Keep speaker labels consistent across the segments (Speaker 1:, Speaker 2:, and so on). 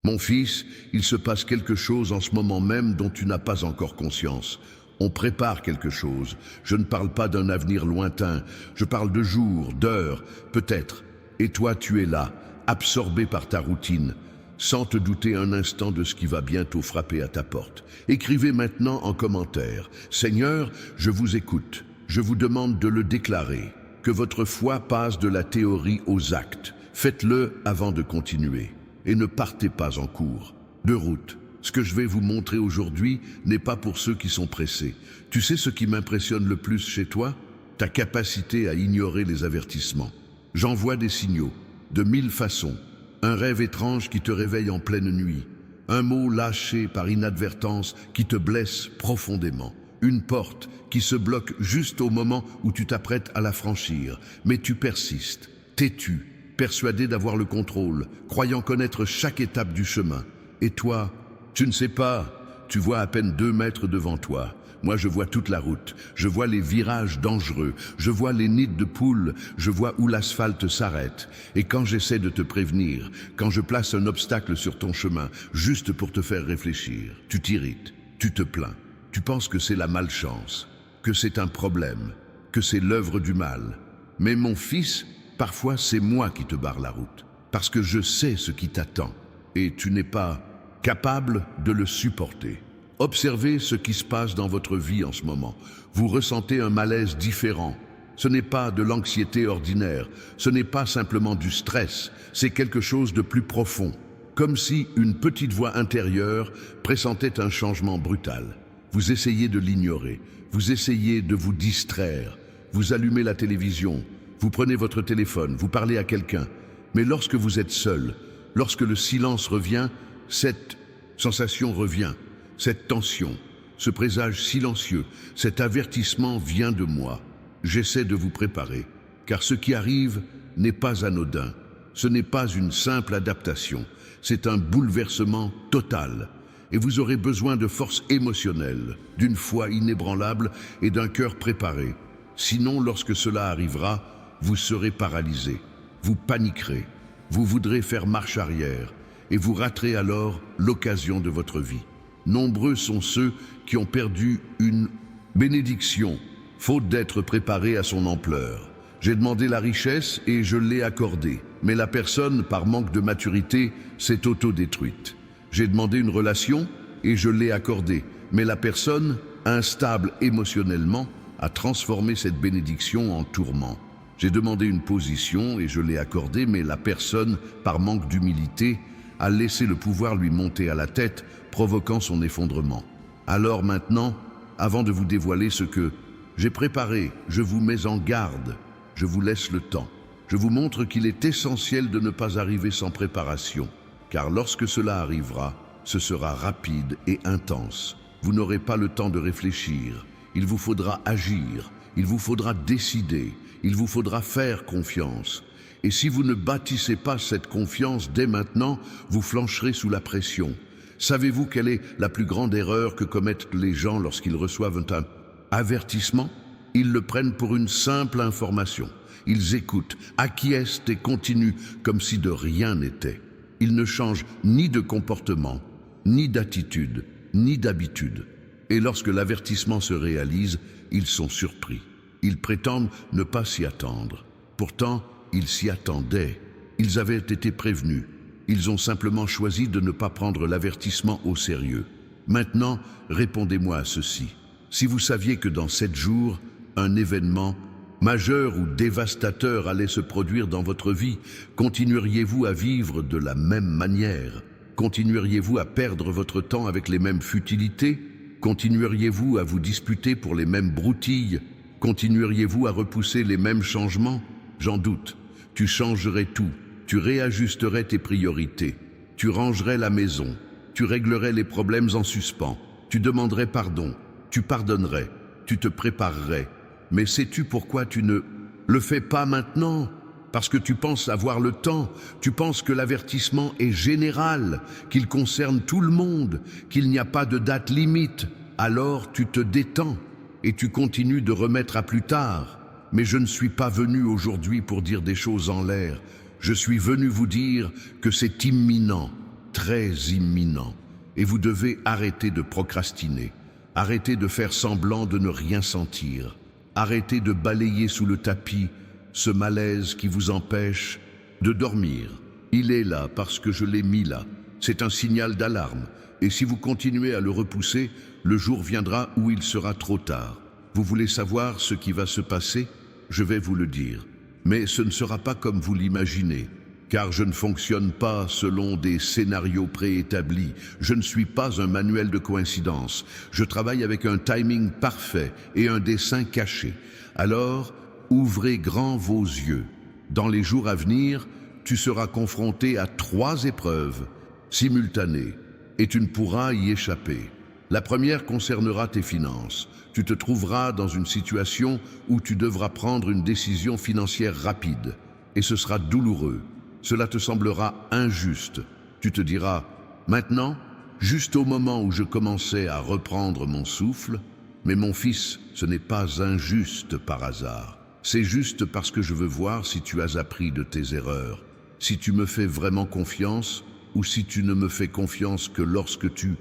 Speaker 1: Mon fils, il se passe quelque chose en ce moment même dont tu n'as pas encore conscience. On prépare quelque chose. Je ne parle pas d'un avenir lointain. Je parle de jours, d'heures, peut-être. Et toi, tu es là, absorbé par ta routine, sans te douter un instant de ce qui va bientôt frapper à ta porte. Écrivez maintenant en commentaire: Seigneur, je vous écoute. Je vous demande de le déclarer. Que votre foi passe de la théorie aux actes. Faites-le avant de continuer. Et ne partez pas en cours de route. Ce que je vais vous montrer aujourd'hui n'est pas pour ceux qui sont pressés. Tu sais ce qui m'impressionne le plus chez toi? Ta capacité à ignorer les avertissements. J'envoie des signaux, de 1000 façons. Un rêve étrange qui te réveille en pleine nuit. Un mot lâché par inadvertance qui te blesse profondément. Une porte qui se bloque juste au moment où tu t'apprêtes à la franchir. Mais tu persistes, têtu, persuadé d'avoir le contrôle, croyant connaître chaque étape du chemin. Et toi, tu ne sais pas, tu vois à peine 2 mètres devant toi. Moi, je vois toute la route, je vois les virages dangereux, je vois les nids de poules, je vois où l'asphalte s'arrête. Et quand j'essaie de te prévenir, quand je place un obstacle sur ton chemin, juste pour te faire réfléchir, tu t'irrites, tu te plains. Tu penses que c'est la malchance, que c'est un problème, que c'est l'œuvre du mal. Mais mon fils, parfois c'est moi qui te barre la route, parce que je sais ce qui t'attend, et tu n'es pas capable de le supporter. Observez ce qui se passe dans votre vie en ce moment. Vous ressentez un malaise différent. Ce n'est pas de l'anxiété ordinaire, ce n'est pas simplement du stress, c'est quelque chose de plus profond. Comme si une petite voix intérieure pressentait un changement brutal. Vous essayez de l'ignorer, vous essayez de vous distraire, vous allumez la télévision, vous prenez votre téléphone, vous parlez à quelqu'un. Mais lorsque vous êtes seul, lorsque le silence revient, cette sensation revient, cette tension, ce présage silencieux, cet avertissement vient de moi. J'essaie de vous préparer, car ce qui arrive n'est pas anodin. Ce n'est pas une simple adaptation, c'est un bouleversement total. Et vous aurez besoin de force émotionnelle, d'une foi inébranlable et d'un cœur préparé. Sinon, lorsque cela arrivera, vous serez paralysé, vous paniquerez, vous voudrez faire marche arrière et vous raterez alors l'occasion de votre vie. Nombreux sont ceux qui ont perdu une bénédiction, faute d'être préparés à son ampleur. J'ai demandé la richesse et je l'ai accordée, mais la personne, par manque de maturité, s'est autodétruite. J'ai demandé une relation et je l'ai accordée, mais la personne, instable émotionnellement, a transformé cette bénédiction en tourment. J'ai demandé une position et je l'ai accordée, mais la personne, par manque d'humilité, a laissé le pouvoir lui monter à la tête, provoquant son effondrement. Alors maintenant, avant de vous dévoiler ce que j'ai préparé, je vous mets en garde, je vous laisse le temps. Je vous montre qu'il est essentiel de ne pas arriver sans préparation. Car lorsque cela arrivera, ce sera rapide et intense. Vous n'aurez pas le temps de réfléchir. Il vous faudra agir, il vous faudra décider, il vous faudra faire confiance. Et si vous ne bâtissez pas cette confiance dès maintenant, vous flancherez sous la pression. Savez-vous quelle est la plus grande erreur que commettent les gens lorsqu'ils reçoivent un avertissement? Ils le prennent pour une simple information. Ils écoutent, acquiescent et continuent comme si de rien n'était. Ils ne changent ni de comportement, ni d'attitude, ni d'habitude. Et lorsque l'avertissement se réalise, ils sont surpris. Ils prétendent ne pas s'y attendre. Pourtant, ils s'y attendaient. Ils avaient été prévenus. Ils ont simplement choisi de ne pas prendre l'avertissement au sérieux. Maintenant, répondez-moi à ceci. Si vous saviez que dans 7 jours, un événement majeur ou dévastateur allait se produire dans votre vie, continueriez-vous à vivre de la même manière? Continueriez-vous à perdre votre temps avec les mêmes futilités? Continueriez-vous à vous disputer pour les mêmes broutilles? Continueriez-vous à repousser les mêmes changements? J'en doute. Tu changerais tout. Tu réajusterais tes priorités. Tu rangerais la maison. Tu réglerais les problèmes en suspens. Tu demanderais pardon. Tu pardonnerais. Tu te préparerais. Mais sais-tu pourquoi tu ne le fais pas maintenant? Parce que tu penses avoir le temps, tu penses que l'avertissement est général, qu'il concerne tout le monde, qu'il n'y a pas de date limite. Alors tu te détends et tu continues de remettre à plus tard. Mais je ne suis pas venu aujourd'hui pour dire des choses en l'air. Je suis venu vous dire que c'est imminent, très imminent et vous devez arrêter de procrastiner, arrêter de faire semblant de ne rien sentir, arrêter de balayer sous le tapis ce malaise qui vous empêche de dormir. Il est là parce que je l'ai mis là. C'est un signal d'alarme. Et si vous continuez à le repousser, le jour viendra où il sera trop tard. Vous voulez savoir ce qui va se passer? Je vais vous le dire. Mais ce ne sera pas comme vous l'imaginez. Car je ne fonctionne pas selon des scénarios préétablis. Je ne suis pas un manuel de coïncidence. Je travaille avec un timing parfait et un dessein caché. Alors, ouvrez grand vos yeux. Dans les jours à venir, tu seras confronté à 3 épreuves simultanées et tu ne pourras y échapper. La première concernera tes finances. Tu te trouveras dans une situation où tu devras prendre une décision financière rapide et ce sera douloureux. Cela te semblera injuste. Tu te diras, maintenant, juste au moment où je commençais à reprendre mon souffle, mais mon fils, ce n'est pas injuste par hasard. C'est juste parce que je veux voir si tu as appris de tes erreurs, si tu me fais vraiment confiance ou si tu ne me fais confiance que lorsque tu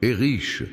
Speaker 1: es riche.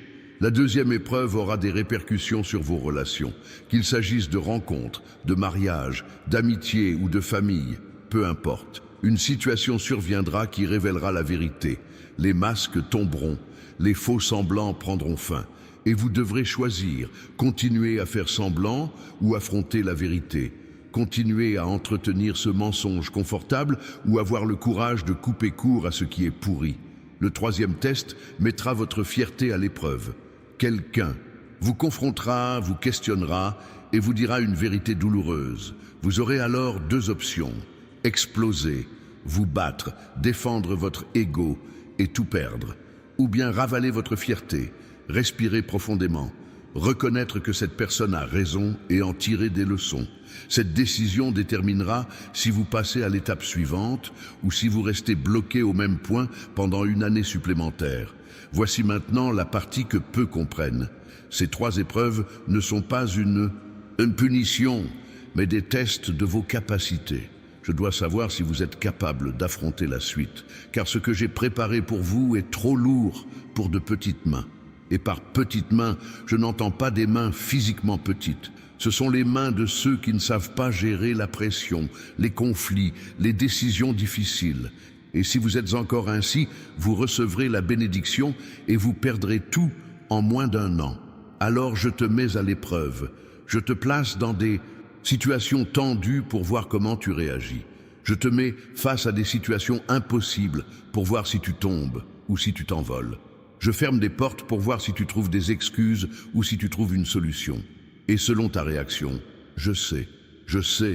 Speaker 1: La deuxième épreuve aura des répercussions sur vos relations, qu'il s'agisse de rencontres, de mariage, d'amitié ou de famille, peu importe. Une situation surviendra qui révélera la vérité. Les masques tomberont, les faux semblants prendront fin. Et vous devrez choisir, continuer à faire semblant ou affronter la vérité. Continuer à entretenir ce mensonge confortable ou avoir le courage de couper court à ce qui est pourri. Le troisième test mettra votre fierté à l'épreuve. Quelqu'un vous confrontera, vous questionnera et vous dira une vérité douloureuse. Vous aurez alors 2 options. Exploser, vous battre, défendre votre ego et tout perdre. Ou bien ravaler votre fierté, respirer profondément, reconnaître que cette personne a raison et en tirer des leçons. Cette décision déterminera si vous passez à l'étape suivante ou si vous restez bloqué au même point pendant une année supplémentaire. Voici maintenant la partie que peu comprennent. Ces 3 épreuves ne sont pas une punition, mais des tests de vos capacités. Je dois savoir si vous êtes capable d'affronter la suite, car ce que j'ai préparé pour vous est trop lourd pour de petites mains. Et par petites mains, je n'entends pas des mains physiquement petites. Ce sont les mains de ceux qui ne savent pas gérer la pression, les conflits, les décisions difficiles. Et si vous êtes encore ainsi, vous recevrez la bénédiction et vous perdrez tout en moins d'1 an. Alors je te mets à l'épreuve. Je te place dans des situations tendues pour voir comment tu réagis. Je te mets face à des situations impossibles pour voir si tu tombes ou si tu t'envoles. Je ferme des portes pour voir si tu trouves des excuses ou si tu trouves une solution. Et selon ta réaction, je sais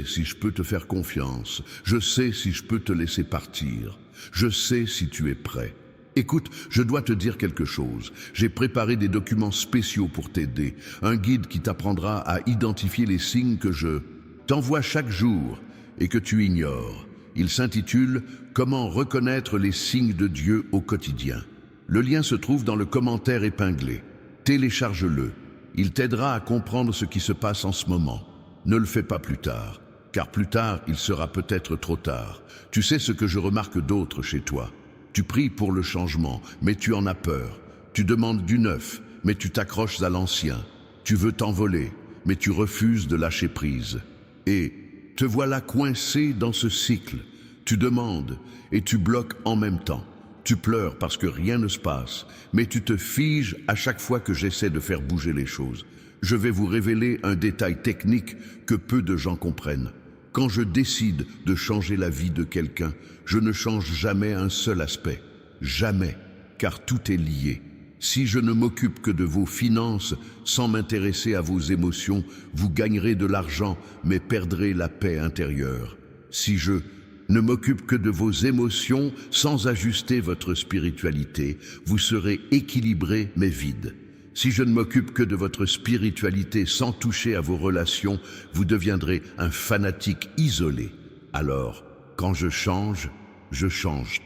Speaker 1: si je peux te faire confiance, je sais si je peux te laisser partir, je sais si tu es prêt. Écoute, je dois te dire quelque chose. J'ai préparé des documents spéciaux pour t'aider, un guide qui t'apprendra à identifier les signes que je t'envoie chaque jour et que tu ignores. Il s'intitule « Comment reconnaître les signes de Dieu au quotidien ». Le lien se trouve dans le commentaire épinglé. Télécharge-le. Il t'aidera à comprendre ce qui se passe en ce moment. Ne le fais pas plus tard, car plus tard, il sera peut-être trop tard. Tu sais ce que je remarque d'autre chez toi. Tu pries pour le changement, mais tu en as peur. Tu demandes du neuf, mais tu t'accroches à l'ancien. Tu veux t'envoler, mais tu refuses de lâcher prise. Et te voilà coincé dans ce cycle. Tu demandes et tu bloques en même temps. Tu pleures parce que rien ne se passe, mais tu te figes à chaque fois que j'essaie de faire bouger les choses. Je vais vous révéler un détail technique que peu de gens comprennent. Quand je décide de changer la vie de quelqu'un, je ne change jamais un seul aspect. Jamais, car tout est lié. Si je ne m'occupe que de vos finances sans m'intéresser à vos émotions, vous gagnerez de l'argent mais perdrez la paix intérieure. Si je ne m'occupe que de vos émotions sans ajuster votre spiritualité, vous serez équilibré mais vide. Si je ne m'occupe que de votre spiritualité sans toucher à vos relations, vous deviendrez un fanatique isolé. Alors, quand je change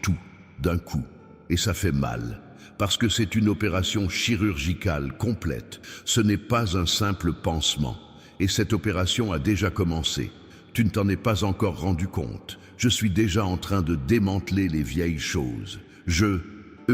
Speaker 1: tout d'un coup. Et ça fait mal, parce que c'est une opération chirurgicale complète. Ce n'est pas un simple pansement. Et cette opération a déjà commencé. Tu ne t'en es pas encore rendu compte. Je suis déjà en train de démanteler les vieilles choses. Je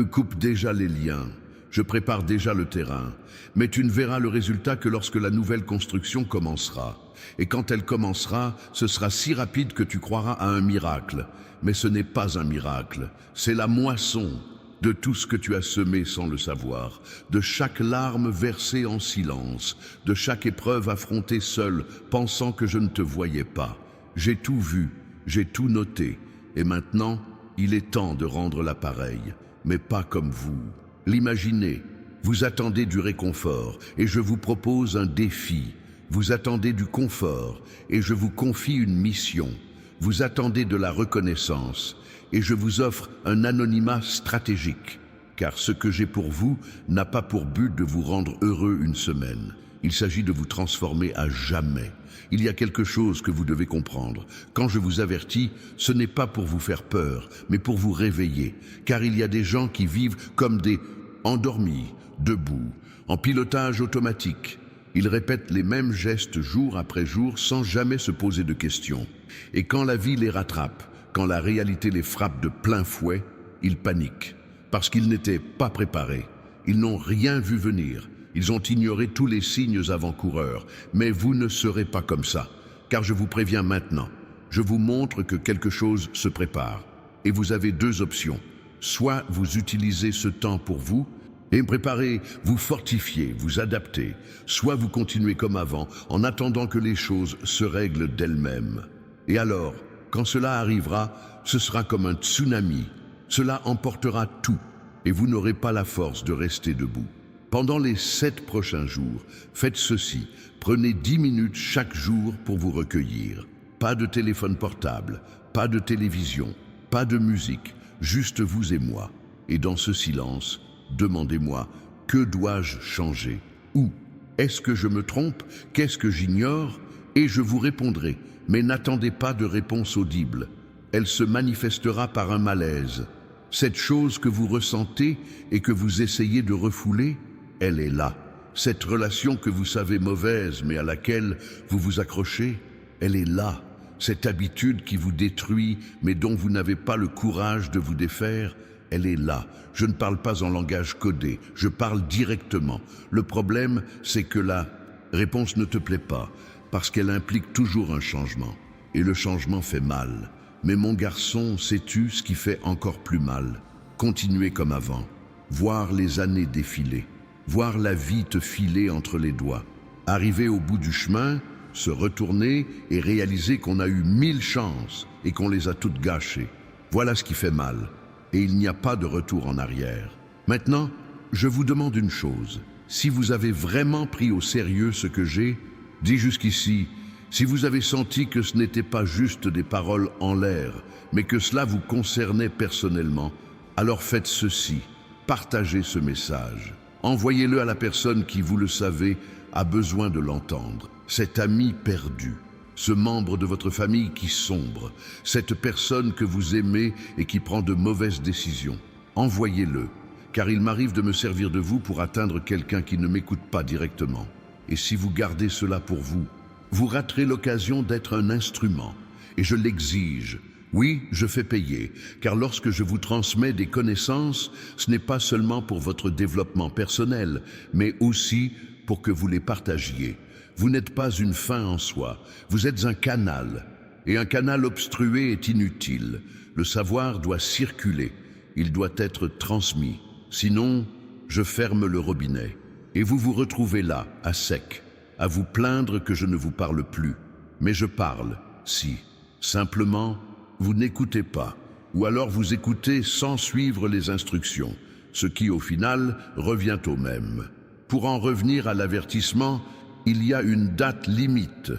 Speaker 1: coupe déjà les liens. Je prépare déjà le terrain. Mais tu ne verras le résultat que lorsque la nouvelle construction commencera. Et quand elle commencera, ce sera si rapide que tu croiras à un miracle. Mais ce n'est pas un miracle, c'est la moisson de tout ce que tu as semé sans le savoir, de chaque larme versée en silence, de chaque épreuve affrontée seule, pensant que je ne te voyais pas. J'ai tout vu, j'ai tout noté, et maintenant, il est temps de rendre l'appareil, mais pas comme vous. L'imaginez, vous attendez du réconfort, et je vous propose un défi. Vous attendez du confort, et je vous confie une mission. Vous attendez de la reconnaissance, et je vous offre un anonymat stratégique, car ce que j'ai pour vous n'a pas pour but de vous rendre heureux une semaine. Il s'agit de vous transformer à jamais. Il y a quelque chose que vous devez comprendre. Quand je vous avertis, ce n'est pas pour vous faire peur, mais pour vous réveiller, car il y a des gens qui vivent comme des endormis, debout, en pilotage automatique. Ils répètent les mêmes gestes jour après jour sans jamais se poser de questions. Et quand la vie les rattrape, quand la réalité les frappe de plein fouet, ils paniquent, parce qu'ils n'étaient pas préparés. Ils n'ont rien vu venir. Ils ont ignoré tous les signes avant-coureurs. Mais vous ne serez pas comme ça, car je vous préviens maintenant. Je vous montre que quelque chose se prépare. Et vous avez deux options. Soit vous utilisez ce temps pour vous, et préparez, vous fortifiez, vous adaptez. Soit vous continuez comme avant, en attendant que les choses se règlent d'elles-mêmes. Et alors, quand cela arrivera, ce sera comme un tsunami. Cela emportera tout, et vous n'aurez pas la force de rester debout. Pendant les 7 prochains jours, faites ceci. Prenez 10 minutes chaque jour pour vous recueillir. Pas de téléphone portable, pas de télévision, pas de musique, juste vous et moi. Et dans ce silence, demandez-moi, que dois-je changer? Où? Est-ce que je me trompe? Qu'est-ce que j'ignore? Et je vous répondrai, mais n'attendez pas de réponse audible. Elle se manifestera par un malaise. Cette chose que vous ressentez et que vous essayez de refouler, elle est là. Cette relation que vous savez mauvaise mais à laquelle vous vous accrochez, elle est là. Cette habitude qui vous détruit mais dont vous n'avez pas le courage de vous défaire, elle est là. Je ne parle pas en langage codé, je parle directement. Le problème, c'est que la réponse ne te plaît pas, parce qu'elle implique toujours un changement. Et le changement fait mal. Mais mon garçon, sais-tu ce qui fait encore plus mal? Continuer comme avant, voir les années défiler, voir la vie te filer entre les doigts, arriver au bout du chemin, se retourner et réaliser qu'on a eu 1000 chances et qu'on les a toutes gâchées. Voilà ce qui fait mal. Et il n'y a pas de retour en arrière. Maintenant, je vous demande une chose. Si vous avez vraiment pris au sérieux ce que j'ai dit jusqu'ici, si vous avez senti que ce n'était pas juste des paroles en l'air, mais que cela vous concernait personnellement, alors faites ceci, partagez ce message. Envoyez-le à la personne qui, vous le savez, a besoin de l'entendre. Cet ami perdu, ce membre de votre famille qui sombre, cette personne que vous aimez et qui prend de mauvaises décisions. Envoyez-le, car il m'arrive de me servir de vous pour atteindre quelqu'un qui ne m'écoute pas directement. Et si vous gardez cela pour vous, vous raterez l'occasion d'être un instrument, et je l'exige. Oui, je fais payer, car lorsque je vous transmets des connaissances, ce n'est pas seulement pour votre développement personnel, mais aussi pour que vous les partagiez. Vous n'êtes pas une fin en soi, vous êtes un canal, et un canal obstrué est inutile. Le savoir doit circuler, il doit être transmis. Sinon, je ferme le robinet, et vous vous retrouvez là, à sec, à vous plaindre que je ne vous parle plus. Mais je parle, si. Simplement, vous n'écoutez pas, ou alors vous écoutez sans suivre les instructions, ce qui au final revient au même. Pour en revenir à l'avertissement, il y a une date limite.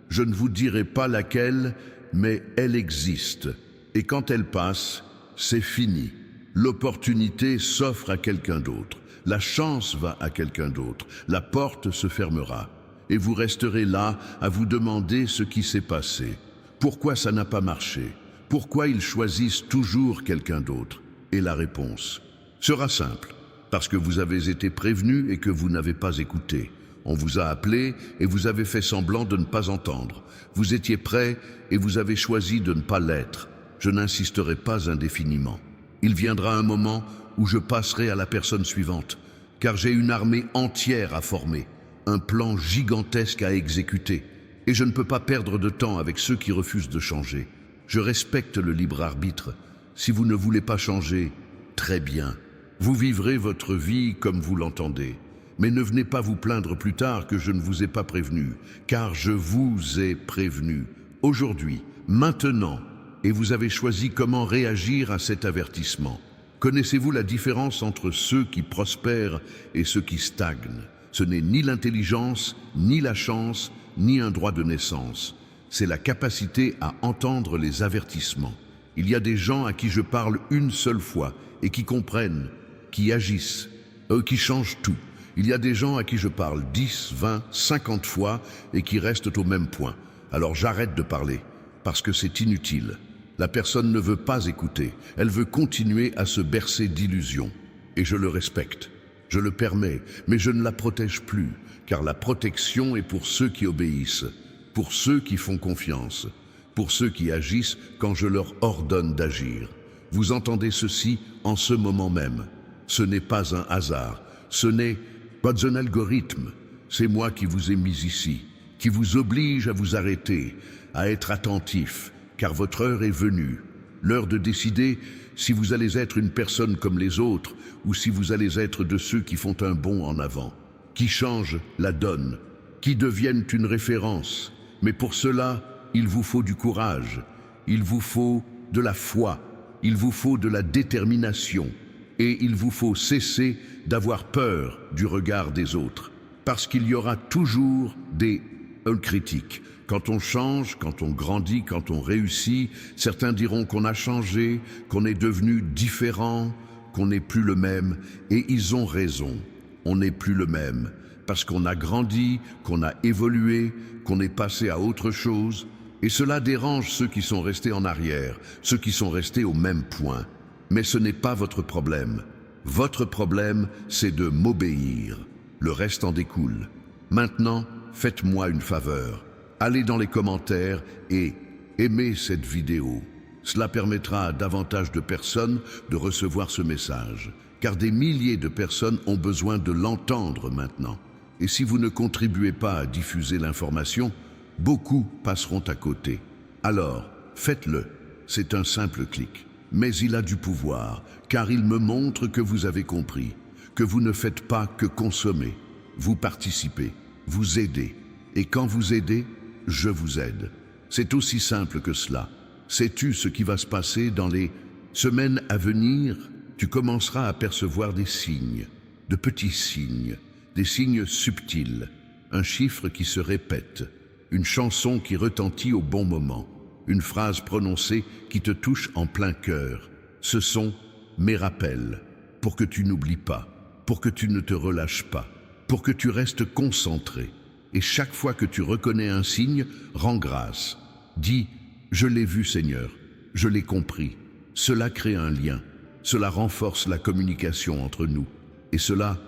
Speaker 1: Je ne vous dirai pas laquelle, mais elle existe. Et quand elle passe, c'est fini. L'opportunité s'offre à quelqu'un d'autre. La chance va à quelqu'un d'autre. La porte se fermera. Et vous resterez là à vous demander ce qui s'est passé. Pourquoi ça n'a pas marché? Pourquoi ils choisissent toujours quelqu'un d'autre? Et la réponse sera simple. Parce que vous avez été prévenu et que vous n'avez pas écouté. On vous a appelé et vous avez fait semblant de ne pas entendre. Vous étiez prêt et vous avez choisi de ne pas l'être. Je n'insisterai pas indéfiniment. Il viendra un moment où je passerai à la personne suivante, car j'ai une armée entière à former, un plan gigantesque à exécuter, et je ne peux pas perdre de temps avec ceux qui refusent de changer. Je respecte le libre arbitre. Si vous ne voulez pas changer, très bien. Vous vivrez votre vie comme vous l'entendez. Mais ne venez pas vous plaindre plus tard que je ne vous ai pas prévenu, car je vous ai prévenu. Aujourd'hui, maintenant, et vous avez choisi comment réagir à cet avertissement. Connaissez-vous la différence entre ceux qui prospèrent et ceux qui stagnent? Ce n'est ni l'intelligence, ni la chance, ni un droit de naissance. C'est la capacité à entendre les avertissements. Il y a des gens à qui je parle une seule fois et qui comprennent, qui agissent, qui changent tout. Il y a des gens à qui je parle 10, 20, 50 fois et qui restent au même point. Alors j'arrête de parler, parce que c'est inutile. La personne ne veut pas écouter, elle veut continuer à se bercer d'illusions. Et je le respecte, je le permets, mais je ne la protège plus, car la protection est pour ceux qui obéissent, pour ceux qui font confiance, pour ceux qui agissent quand je leur ordonne d'agir. Vous entendez ceci en ce moment même. Ce n'est pas un hasard, ce n'est pas un algorithme. C'est moi qui vous ai mis ici, qui vous oblige à vous arrêter, à être attentif, car votre heure est venue. L'heure de décider si vous allez être une personne comme les autres ou si vous allez être de ceux qui font un bond en avant, qui changent la donne, qui deviennent une référence. Mais pour cela, il vous faut du courage, il vous faut de la foi, il vous faut de la détermination et il vous faut cesser d'avoir peur du regard des autres. Parce qu'il y aura toujours des critiques. Quand on change, quand on grandit, quand on réussit, certains diront qu'on a changé, qu'on est devenu différent, qu'on n'est plus le même. Et ils ont raison, on n'est plus le même. Parce qu'on a grandi, qu'on a évolué, qu'on est passé à autre chose. Et cela dérange ceux qui sont restés en arrière, ceux qui sont restés au même point. Mais ce n'est pas votre problème. Votre problème, c'est de m'obéir. Le reste en découle. Maintenant, faites-moi une faveur. Allez dans les commentaires et aimez cette vidéo. Cela permettra à davantage de personnes de recevoir ce message, car des milliers de personnes ont besoin de l'entendre maintenant. Et si vous ne contribuez pas à diffuser l'information, beaucoup passeront à côté. Alors, faites-le. C'est un simple clic. Mais il a du pouvoir, car il me montre que vous avez compris, que vous ne faites pas que consommer. Vous participez, vous aidez. Et quand vous aidez, je vous aide. C'est aussi simple que cela. Sais-tu ce qui va se passer dans les semaines à venir? Tu commenceras à percevoir des signes, de petits signes, des signes subtils, un chiffre qui se répète, une chanson qui retentit au bon moment, une phrase prononcée qui te touche en plein cœur. Ce sont mes rappels, pour que tu n'oublies pas, pour que tu ne te relâches pas, pour que tu restes concentré. Et chaque fois que tu reconnais un signe, rends grâce. Dis, je l'ai vu Seigneur, je l'ai compris. Cela crée un lien, cela renforce la communication entre nous. Et cela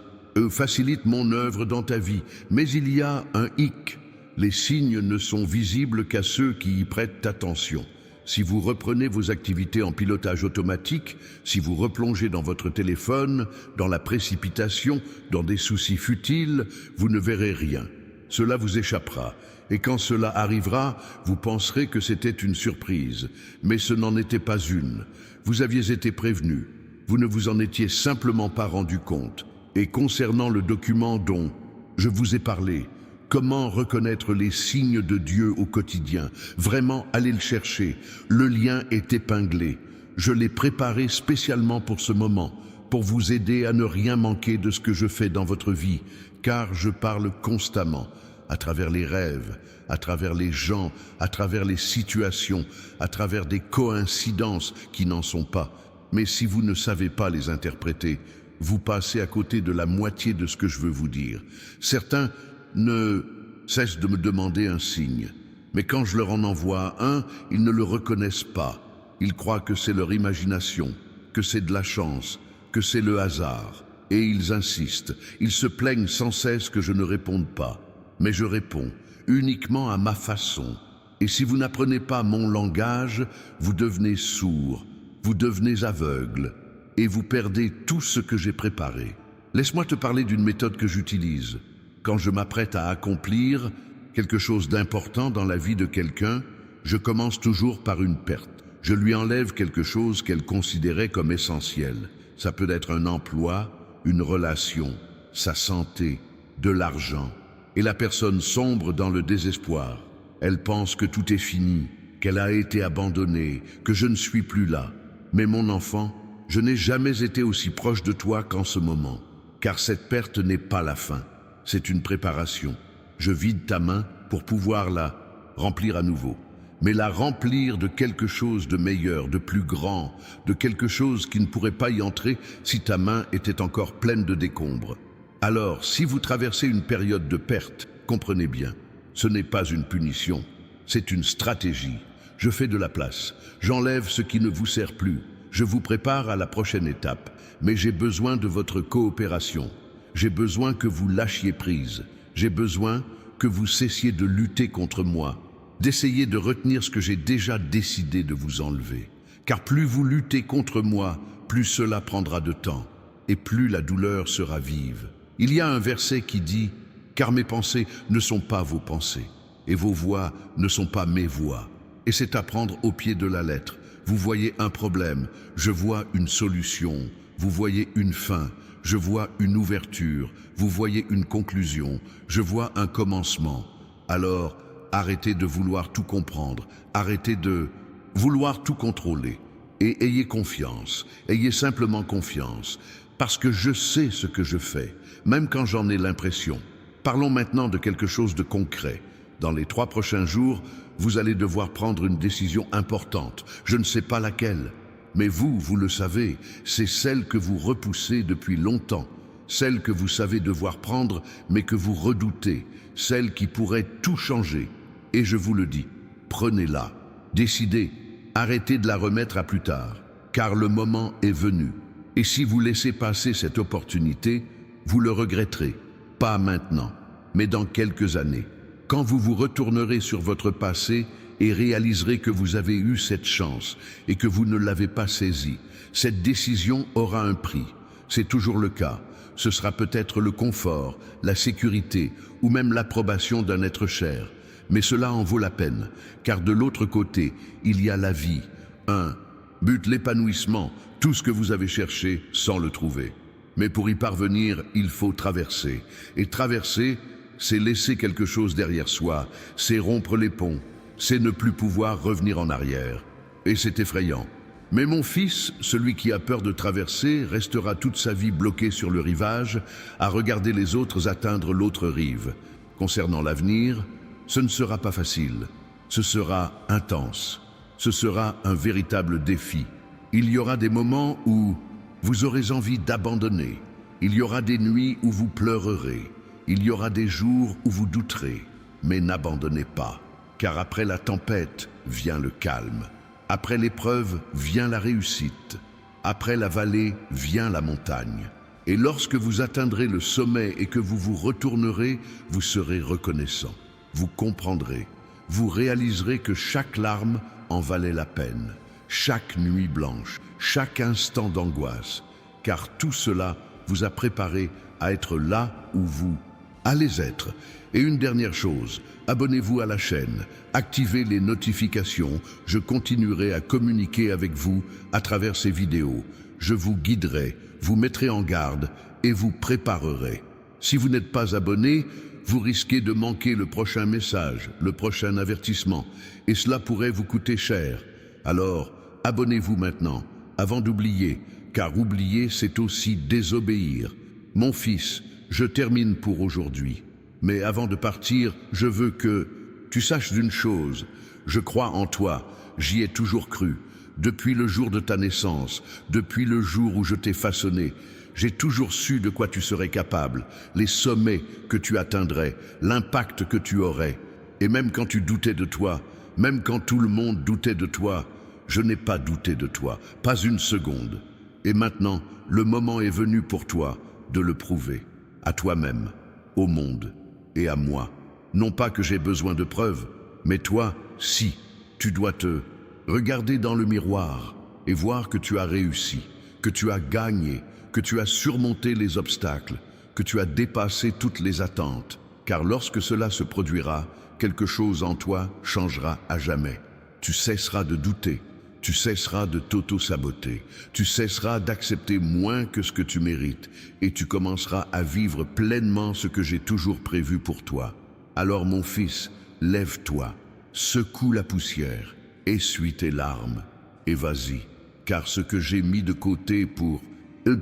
Speaker 1: facilite mon œuvre dans ta vie. Mais il y a un hic. Les signes ne sont visibles qu'à ceux qui y prêtent attention. Si vous reprenez vos activités en pilotage automatique, si vous replongez dans votre téléphone, dans la précipitation, dans des soucis futiles, vous ne verrez rien. Cela vous échappera, et quand cela arrivera, vous penserez que c'était une surprise. Mais ce n'en était pas une. Vous aviez été prévenu. Vous ne vous en étiez simplement pas rendu compte. Et concernant le document dont je vous ai parlé, comment reconnaître les signes de Dieu au quotidien? Vraiment, allez le chercher. Le lien est épinglé. Je l'ai préparé spécialement pour ce moment, pour vous aider à ne rien manquer de ce que je fais dans votre vie, car je parle constamment, à travers les rêves, à travers les gens, à travers les situations, à travers des coïncidences qui n'en sont pas. Mais si vous ne savez pas les interpréter, vous passez à côté de la moitié de ce que je veux vous dire. Certains ne cessent de me demander un signe, mais quand je leur en envoie un, ils ne le reconnaissent pas. Ils croient que c'est leur imagination, que c'est de la chance, que c'est le hasard. Et ils insistent, ils se plaignent sans cesse que je ne réponde pas. Mais je réponds, uniquement à ma façon. Et si vous n'apprenez pas mon langage, vous devenez sourd. vous devenez aveugle et vous perdez tout ce que j'ai préparé. Laisse-moi te parler d'une méthode que j'utilise. Quand je m'apprête à accomplir quelque chose d'important dans la vie de quelqu'un, je commence toujours par une perte. Je lui enlève quelque chose qu'elle considérait comme essentiel. Ça peut être un emploi, une relation, sa santé, de l'argent. Et la personne sombre dans le désespoir. Elle pense que tout est fini, qu'elle a été abandonnée, que je ne suis plus là. Mais mon enfant, je n'ai jamais été aussi proche de toi qu'en ce moment. Car cette perte n'est pas la fin, c'est une préparation. Je vide ta main pour pouvoir la remplir à nouveau. Mais la remplir de quelque chose de meilleur, de plus grand, de quelque chose qui ne pourrait pas y entrer si ta main était encore pleine de décombres. Alors, si vous traversez une période de perte, comprenez bien, ce n'est pas une punition, c'est une stratégie. Je fais de la place, j'enlève ce qui ne vous sert plus, je vous prépare à la prochaine étape, mais j'ai besoin de votre coopération. J'ai besoin que vous lâchiez prise, j'ai besoin que vous cessiez de lutter contre moi, d'essayer de retenir ce que j'ai déjà décidé de vous enlever. Car plus vous luttez contre moi, plus cela prendra de temps, et plus la douleur sera vive. Il y a un verset qui dit « Car mes pensées ne sont pas vos pensées, et vos voix ne sont pas mes voix. » Et c'est à prendre au pied de la lettre. Vous voyez un problème, je vois une solution. Vous voyez une fin, je vois une ouverture. Vous voyez une conclusion, je vois un commencement. Alors, arrêtez de vouloir tout comprendre, arrêtez de vouloir tout contrôler. Et ayez confiance, ayez simplement confiance, parce que je sais ce que je fais, même quand j'en ai l'impression. Parlons maintenant de quelque chose de concret. Dans les 3 prochains jours, vous allez devoir prendre une décision importante. Je ne sais pas laquelle, mais vous le savez, c'est celle que vous repoussez depuis longtemps, celle que vous savez devoir prendre, mais que vous redoutez, celle qui pourrait tout changer. Et je vous le dis, prenez-la, décidez, arrêtez de la remettre à plus tard, car le moment est venu. Et si vous laissez passer cette opportunité, vous le regretterez, pas maintenant, mais dans quelques années. Quand vous vous retournerez sur votre passé et réaliserez que vous avez eu cette chance et que vous ne l'avez pas saisie, cette décision aura un prix. C'est toujours le cas. Ce sera peut-être le confort, la sécurité ou même l'approbation d'un être cher. Mais cela en vaut la peine, car de l'autre côté, il y a la vie. Un but, l'épanouissement, tout ce que vous avez cherché sans le trouver. Mais pour y parvenir, il faut traverser. Et traverser, c'est laisser quelque chose derrière soi, c'est rompre les ponts, c'est ne plus pouvoir revenir en arrière. Et c'est effrayant. Mais mon fils, celui qui a peur de traverser, restera toute sa vie bloqué sur le rivage, à regarder les autres atteindre l'autre rive. Concernant l'avenir, ce ne sera pas facile, ce sera intense, ce sera un véritable défi. Il y aura des moments où vous aurez envie d'abandonner, il y aura des nuits où vous pleurerez, il y aura des jours où vous douterez, mais n'abandonnez pas, car après la tempête vient le calme, après l'épreuve vient la réussite, après la vallée vient la montagne. Et lorsque vous atteindrez le sommet et que vous vous retournerez, vous serez reconnaissant. Vous comprendrez, vous réaliserez que chaque larme en valait la peine, chaque nuit blanche, chaque instant d'angoisse, car tout cela vous a préparé à être là où vous allez être. Et une dernière chose, abonnez-vous à la chaîne, activez les notifications, je continuerai à communiquer avec vous à travers ces vidéos. Je vous guiderai, vous mettrai en garde et vous préparerai. Si vous n'êtes pas abonné, vous risquez de manquer le prochain message, le prochain avertissement, et cela pourrait vous coûter cher. Alors, abonnez-vous maintenant, avant d'oublier, car oublier, c'est aussi désobéir. Mon fils, je termine pour aujourd'hui. Mais avant de partir, je veux que tu saches d'une chose. Je crois en toi, j'y ai toujours cru. Depuis le jour de ta naissance, depuis le jour où je t'ai façonné, j'ai toujours su de quoi tu serais capable, les sommets que tu atteindrais, l'impact que tu aurais. Et même quand tu doutais de toi, même quand tout le monde doutait de toi, je n'ai pas douté de toi, pas une seconde. Et maintenant, le moment est venu pour toi de le prouver, à toi-même, au monde et à moi. Non pas que j'ai besoin de preuves, mais toi, si, tu dois te regarder dans le miroir et voir que tu as réussi, que tu as gagné, que tu as surmonté les obstacles, que tu as dépassé toutes les attentes. Car lorsque cela se produira, quelque chose en toi changera à jamais. Tu cesseras de douter, tu cesseras de t'auto-saboter, tu cesseras d'accepter moins que ce que tu mérites et tu commenceras à vivre pleinement ce que j'ai toujours prévu pour toi. Alors mon fils, lève-toi, secoue la poussière, essuie tes larmes et vas-y, car ce que j'ai mis de côté pour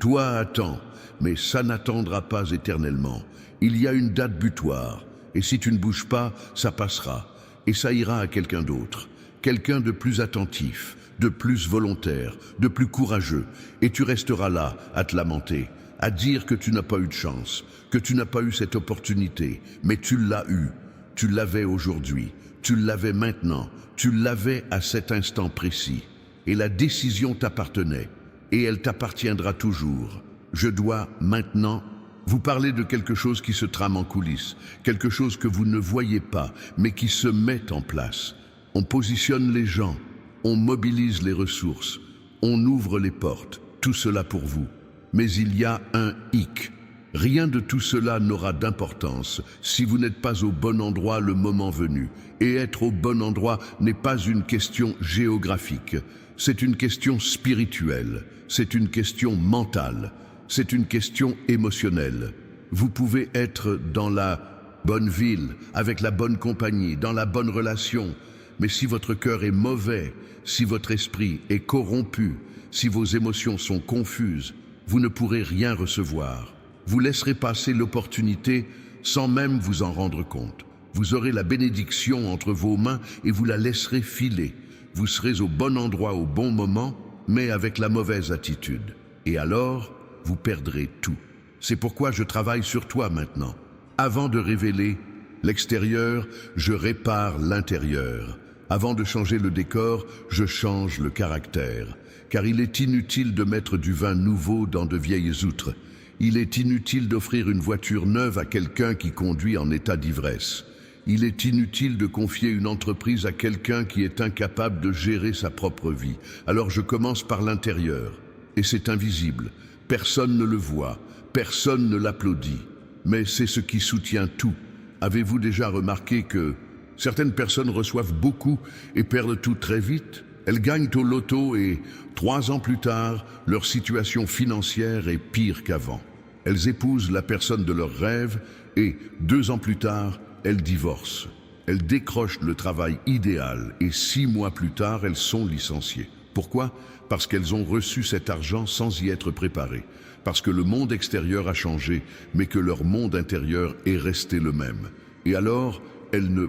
Speaker 1: toi attend, mais ça n'attendra pas éternellement. Il y a une date butoir, et si tu ne bouges pas, ça passera, et ça ira à quelqu'un d'autre, quelqu'un de plus attentif, de plus volontaire, de plus courageux, et tu resteras là à te lamenter, à dire que tu n'as pas eu de chance, que tu n'as pas eu cette opportunité, mais tu l'as eu, tu l'avais aujourd'hui, tu l'avais maintenant, tu l'avais à cet instant précis, et la décision t'appartenait, et elle t'appartiendra toujours. Je dois maintenant vous parler de quelque chose qui se trame en coulisses, quelque chose que vous ne voyez pas, mais qui se met en place. On positionne les gens, on mobilise les ressources, on ouvre les portes, tout cela pour vous. Mais il y a un hic. Rien de tout cela n'aura d'importance si vous n'êtes pas au bon endroit le moment venu. Et être au bon endroit n'est pas une question géographique, c'est une question spirituelle, c'est une question mentale. C'est une question émotionnelle. Vous pouvez être dans la bonne ville, avec la bonne compagnie, dans la bonne relation, mais si votre cœur est mauvais, si votre esprit est corrompu, si vos émotions sont confuses, vous ne pourrez rien recevoir. Vous laisserez passer l'opportunité sans même vous en rendre compte. Vous aurez la bénédiction entre vos mains et vous la laisserez filer. Vous serez au bon endroit au bon moment, mais avec la mauvaise attitude. Et alors, vous perdrez tout. C'est pourquoi je travaille sur toi maintenant. Avant de révéler l'extérieur, je répare l'intérieur. Avant de changer le décor, je change le caractère. Car il est inutile de mettre du vin nouveau dans de vieilles outres. Il est inutile d'offrir une voiture neuve à quelqu'un qui conduit en état d'ivresse. Il est inutile de confier une entreprise à quelqu'un qui est incapable de gérer sa propre vie. Alors je commence par l'intérieur. Et c'est invisible. Personne ne le voit, personne ne l'applaudit, mais c'est ce qui soutient tout. Avez-vous déjà remarqué que certaines personnes reçoivent beaucoup et perdent tout très vite? Elles gagnent au loto et 3 ans plus tard, leur situation financière est pire qu'avant. Elles épousent la personne de leurs rêves et 2 ans plus tard, elles divorcent. Elles décrochent le travail idéal et 6 mois plus tard, elles sont licenciées. Pourquoi? Parce qu'elles ont reçu cet argent sans y être préparées. Parce que le monde extérieur a changé, mais que leur monde intérieur est resté le même. Et alors, elles ne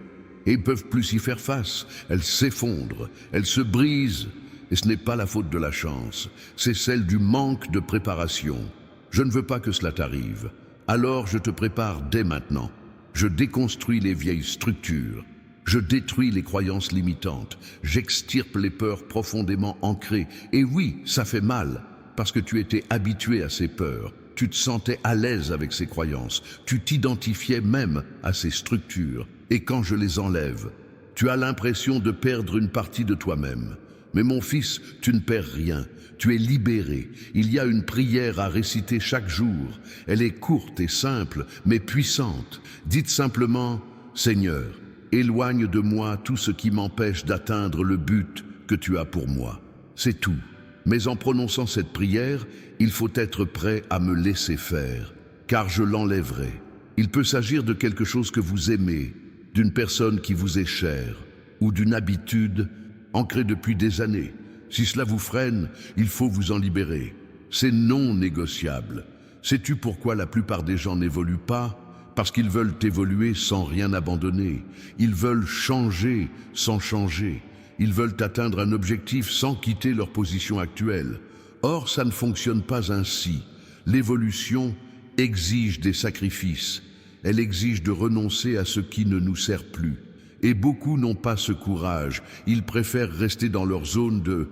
Speaker 1: peuvent plus y faire face. Elles s'effondrent, elles se brisent. Et ce n'est pas la faute de la chance, c'est celle du manque de préparation. Je ne veux pas que cela t'arrive. Alors je te prépare dès maintenant. Je déconstruis les vieilles structures. Je détruis les croyances limitantes, j'extirpe les peurs profondément ancrées. Et oui, ça fait mal, parce que tu étais habitué à ces peurs, tu te sentais à l'aise avec ces croyances, tu t'identifiais même à ces structures. Et quand je les enlève, tu as l'impression de perdre une partie de toi-même. Mais mon fils, tu ne perds rien, tu es libéré. Il y a une prière à réciter chaque jour. Elle est courte et simple, mais puissante. Dites simplement, Seigneur, éloigne de moi tout ce qui m'empêche d'atteindre le but que tu as pour moi. C'est tout. Mais en prononçant cette prière, il faut être prêt à me laisser faire, car je l'enlèverai. Il peut s'agir de quelque chose que vous aimez, d'une personne qui vous est chère, ou d'une habitude ancrée depuis des années. Si cela vous freine, il faut vous en libérer. C'est non négociable. Sais-tu pourquoi la plupart des gens n'évoluent pas ? Parce qu'ils veulent évoluer sans rien abandonner. Ils veulent changer sans changer. Ils veulent atteindre un objectif sans quitter leur position actuelle. Or, ça ne fonctionne pas ainsi. L'évolution exige des sacrifices. Elle exige de renoncer à ce qui ne nous sert plus. Et beaucoup n'ont pas ce courage. Ils préfèrent rester dans leur zone de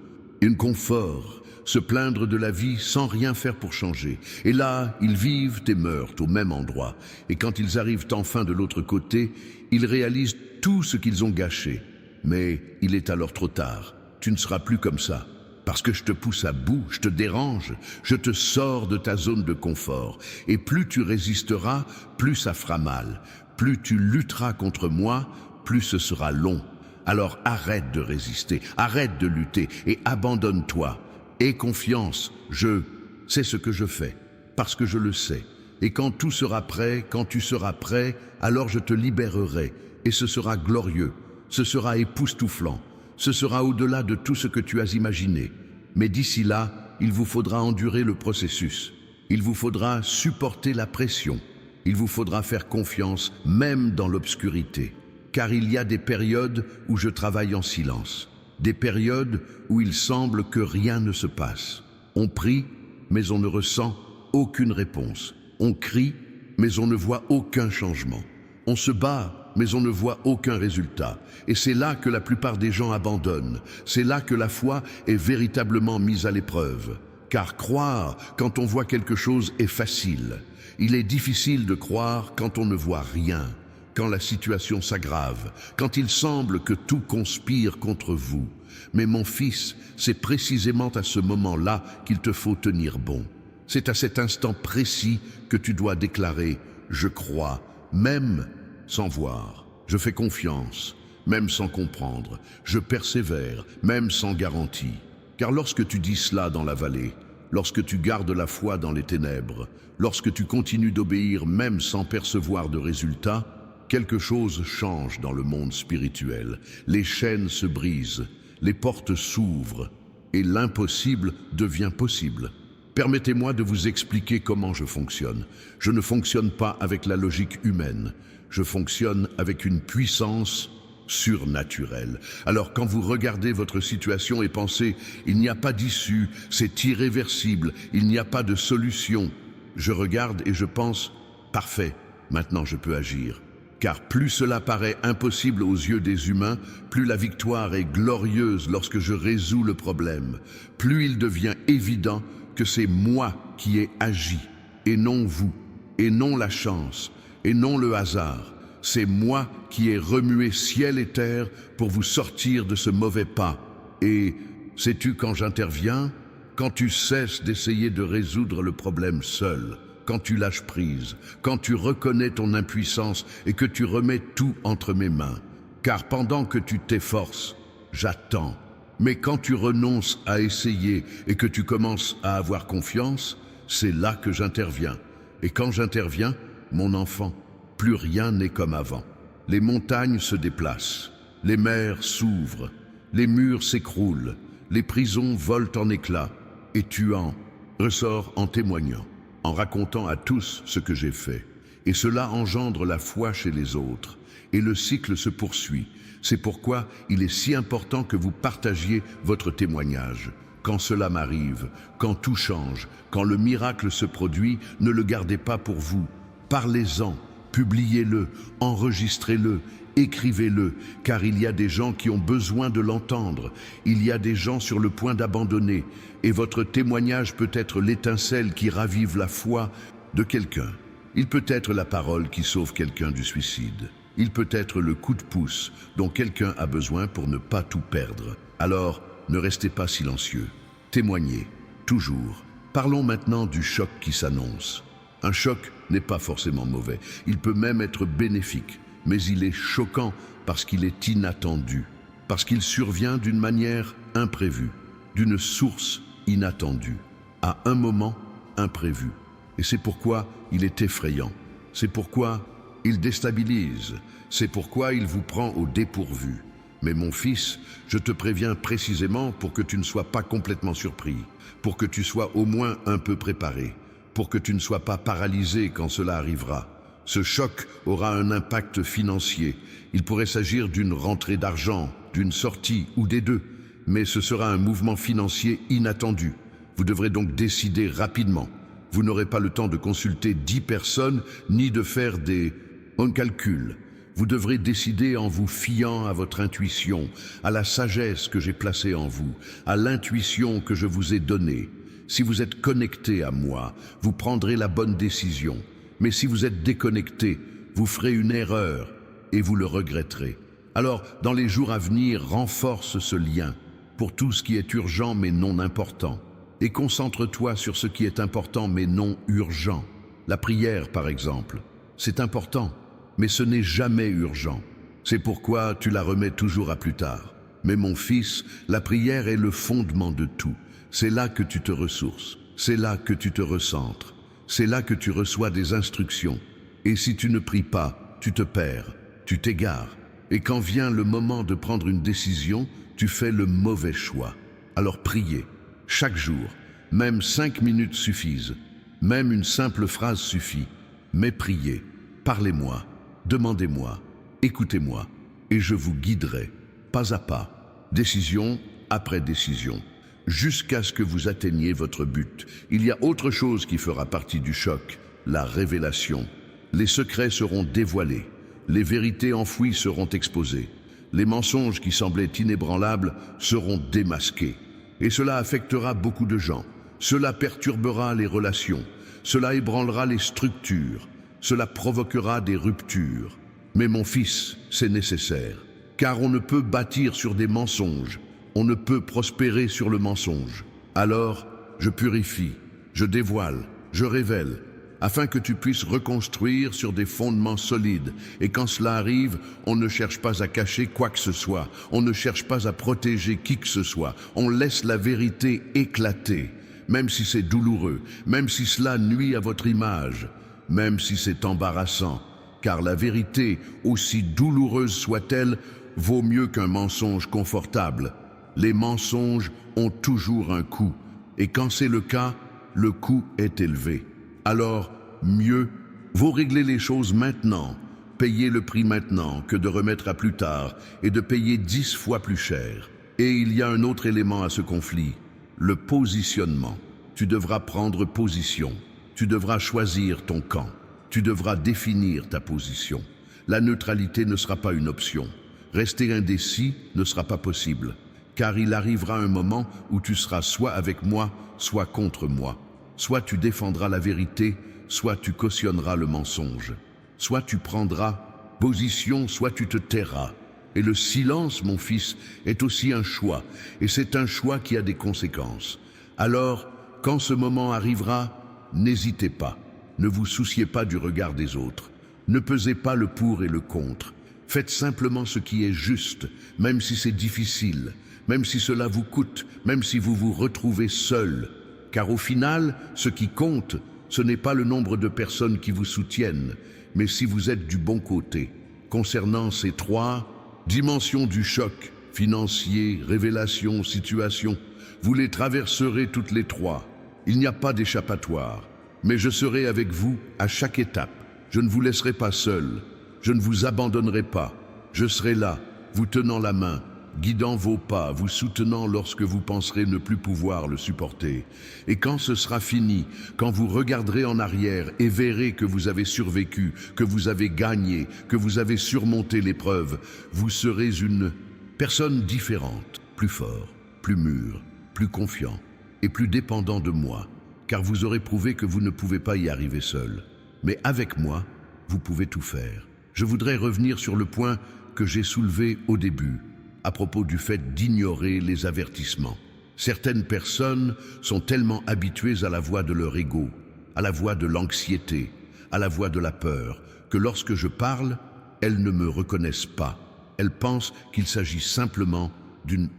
Speaker 1: confort, se plaindre de la vie sans rien faire pour changer. Et là, ils vivent et meurent au même endroit. Et quand ils arrivent enfin de l'autre côté, ils réalisent tout ce qu'ils ont gâché. Mais il est alors trop tard. Tu ne seras plus comme ça. Parce que je te pousse à bout, je te dérange, je te sors de ta zone de confort. Et plus tu résisteras, plus ça fera mal. Plus tu lutteras contre moi, plus ce sera long. Alors arrête de résister, arrête de lutter et abandonne-toi. Aie confiance, c'est ce que je fais, parce que je le sais. Et quand tout sera prêt, quand tu seras prêt, alors je te libérerai. Et ce sera glorieux, ce sera époustouflant. Ce sera au-delà de tout ce que tu as imaginé. Mais d'ici là, il vous faudra endurer le processus. Il vous faudra supporter la pression. Il vous faudra faire confiance, même dans l'obscurité. Car il y a des périodes où je travaille en silence. Des périodes où il semble que rien ne se passe. On prie, mais on ne ressent aucune réponse. On crie, mais on ne voit aucun changement. On se bat, mais on ne voit aucun résultat. Et c'est là que la plupart des gens abandonnent. C'est là que la foi est véritablement mise à l'épreuve. Car croire quand on voit quelque chose est facile. Il est difficile de croire quand on ne voit rien, quand la situation s'aggrave, quand il semble que tout conspire contre vous. Mais mon fils, c'est précisément à ce moment-là qu'il te faut tenir bon. C'est à cet instant précis que tu dois déclarer « Je crois », même sans voir. Je fais confiance, même sans comprendre. Je persévère, même sans garantie. Car lorsque tu dis cela dans la vallée, lorsque tu gardes la foi dans les ténèbres, lorsque tu continues d'obéir même sans percevoir de résultats, quelque chose change dans le monde spirituel. Les chaînes se brisent, les portes s'ouvrent et l'impossible devient possible. Permettez-moi de vous expliquer comment je fonctionne. Je ne fonctionne pas avec la logique humaine. Je fonctionne avec une puissance surnaturelle. Alors quand vous regardez votre situation et pensez « il n'y a pas d'issue, c'est irréversible, il n'y a pas de solution », je regarde et je pense « parfait, maintenant je peux agir ». Car plus cela paraît impossible aux yeux des humains, plus la victoire est glorieuse lorsque je résous le problème. Plus il devient évident que c'est moi qui ai agi, et non vous, et non la chance, et non le hasard. C'est moi qui ai remué ciel et terre pour vous sortir de ce mauvais pas. Et sais-tu quand j'interviens? Quand tu cesses d'essayer de résoudre le problème seul, quand tu lâches prise, quand tu reconnais ton impuissance et que tu remets tout entre mes mains. Car pendant que tu t'efforces, j'attends. Mais quand tu renonces à essayer et que tu commences à avoir confiance, c'est là que j'interviens. Et quand j'interviens, mon enfant, plus rien n'est comme avant. Les montagnes se déplacent, les mers s'ouvrent, les murs s'écroulent, les prisons volent en éclats, et tu en ressors en témoignant, en racontant à tous ce que j'ai fait. Et cela engendre la foi chez les autres, et le cycle se poursuit. C'est pourquoi il est si important que vous partagiez votre témoignage. Quand cela m'arrive, quand tout change, quand le miracle se produit, ne le gardez pas pour vous. Parlez-en, publiez-le, enregistrez-le, écrivez-le, car il y a des gens qui ont besoin de l'entendre. Il y a des gens sur le point d'abandonner, et votre témoignage peut être l'étincelle qui ravive la foi de quelqu'un. Il peut être la parole qui sauve quelqu'un du suicide. Il peut être le coup de pouce dont quelqu'un a besoin pour ne pas tout perdre. Alors, ne restez pas silencieux. Témoignez, toujours. Parlons maintenant du choc qui s'annonce. Un choc n'est pas forcément mauvais. Il peut même être bénéfique, mais il est choquant parce qu'il est inattendu, parce qu'il survient d'une manière imprévue, d'une source inattendue, à un moment imprévu. Et c'est pourquoi il est effrayant. C'est pourquoi il déstabilise. C'est pourquoi il vous prend au dépourvu. Mais mon fils, je te préviens précisément pour que tu ne sois pas complètement surpris, pour que tu sois au moins un peu préparé, pour que tu ne sois pas paralysé quand cela arrivera. Ce choc aura un impact financier. Il pourrait s'agir d'une rentrée d'argent, d'une sortie ou des deux, mais ce sera un mouvement financier inattendu. Vous devrez donc décider rapidement. Vous n'aurez pas le temps de consulter 10 personnes ni de faire un calcul. Vous devrez décider en vous fiant à votre intuition, à la sagesse que j'ai placée en vous, à l'intuition que je vous ai donnée. Si vous êtes connecté à moi, vous prendrez la bonne décision. Mais si vous êtes déconnecté, vous ferez une erreur et vous le regretterez. Alors, dans les jours à venir, renforce ce lien. pour tout ce qui est urgent mais non important. Et concentre-toi sur ce qui est important mais non urgent. La prière, par exemple, c'est important, mais ce n'est jamais urgent. C'est pourquoi tu la remets toujours à plus tard. Mais mon fils, la prière est le fondement de tout. C'est là que tu te ressources, c'est là que tu te recentres, c'est là que tu reçois des instructions. Et si tu ne pries pas, tu te perds, tu t'égares. Et quand vient le moment de prendre une décision, tu fais le mauvais choix. Alors priez, chaque jour, même 5 minutes suffisent, même une simple phrase suffit. Mais priez, parlez-moi, demandez-moi, écoutez-moi, et je vous guiderai, pas à pas, décision après décision, jusqu'à ce que vous atteigniez votre but. Il y a autre chose qui fera partie du choc, la révélation. Les secrets seront dévoilés, les vérités enfouies seront exposées, les mensonges qui semblaient inébranlables seront démasqués. Et cela affectera beaucoup de gens, cela perturbera les relations, cela ébranlera les structures, cela provoquera des ruptures. Mais mon fils, c'est nécessaire, car on ne peut bâtir sur des mensonges, on ne peut prospérer sur le mensonge. Alors, je purifie, je dévoile, je révèle, afin que tu puisses reconstruire sur des fondements solides. Et quand cela arrive, on ne cherche pas à cacher quoi que ce soit, on ne cherche pas à protéger qui que ce soit, on laisse la vérité éclater, même si c'est douloureux, même si cela nuit à votre image, même si c'est embarrassant, car la vérité, aussi douloureuse soit-elle, vaut mieux qu'un mensonge confortable. Les mensonges ont toujours un coût, et quand c'est le cas, le coût est élevé. Alors, mieux vaut régler les choses maintenant, payer le prix maintenant que de remettre à plus tard et de payer 10 fois plus cher. Et il y a un autre élément à ce conflit, le positionnement. Tu devras prendre position, tu devras choisir ton camp, tu devras définir ta position. La neutralité ne sera pas une option. Rester indécis ne sera pas possible, car il arrivera un moment où tu seras soit avec moi, soit contre moi. Soit tu défendras la vérité, soit tu cautionneras le mensonge. Soit tu prendras position, soit tu te tairas. Et le silence, mon fils, est aussi un choix, et c'est un choix qui a des conséquences. Alors, quand ce moment arrivera, n'hésitez pas. Ne vous souciez pas du regard des autres. Ne pesez pas le pour et le contre. Faites simplement ce qui est juste, même si c'est difficile, même si cela vous coûte, même si vous vous retrouvez seul. Car au final, ce qui compte, ce n'est pas le nombre de personnes qui vous soutiennent, mais si vous êtes du bon côté. Concernant ces 3 dimensions du choc, financier, révélation, situation, vous les traverserez toutes les 3. Il n'y a pas d'échappatoire, mais je serai avec vous à chaque étape. Je ne vous laisserai pas seul, je ne vous abandonnerai pas. Je serai là, vous tenant la main, guidant vos pas, vous soutenant lorsque vous penserez ne plus pouvoir le supporter. Et quand ce sera fini, quand vous regarderez en arrière et verrez que vous avez survécu, que vous avez gagné, que vous avez surmonté l'épreuve, vous serez une personne différente, plus fort, plus mûr, plus confiant et plus dépendant de moi, car vous aurez prouvé que vous ne pouvez pas y arriver seul. Mais avec moi, vous pouvez tout faire. Je voudrais revenir sur le point que j'ai soulevé au début, à propos du fait d'ignorer les avertissements. Certaines personnes sont tellement habituées à la voix de leur ego, à la voix de l'anxiété, à la voix de la peur, que lorsque je parle, elles ne me reconnaissent pas. Elles pensent qu'il s'agit simplement d'une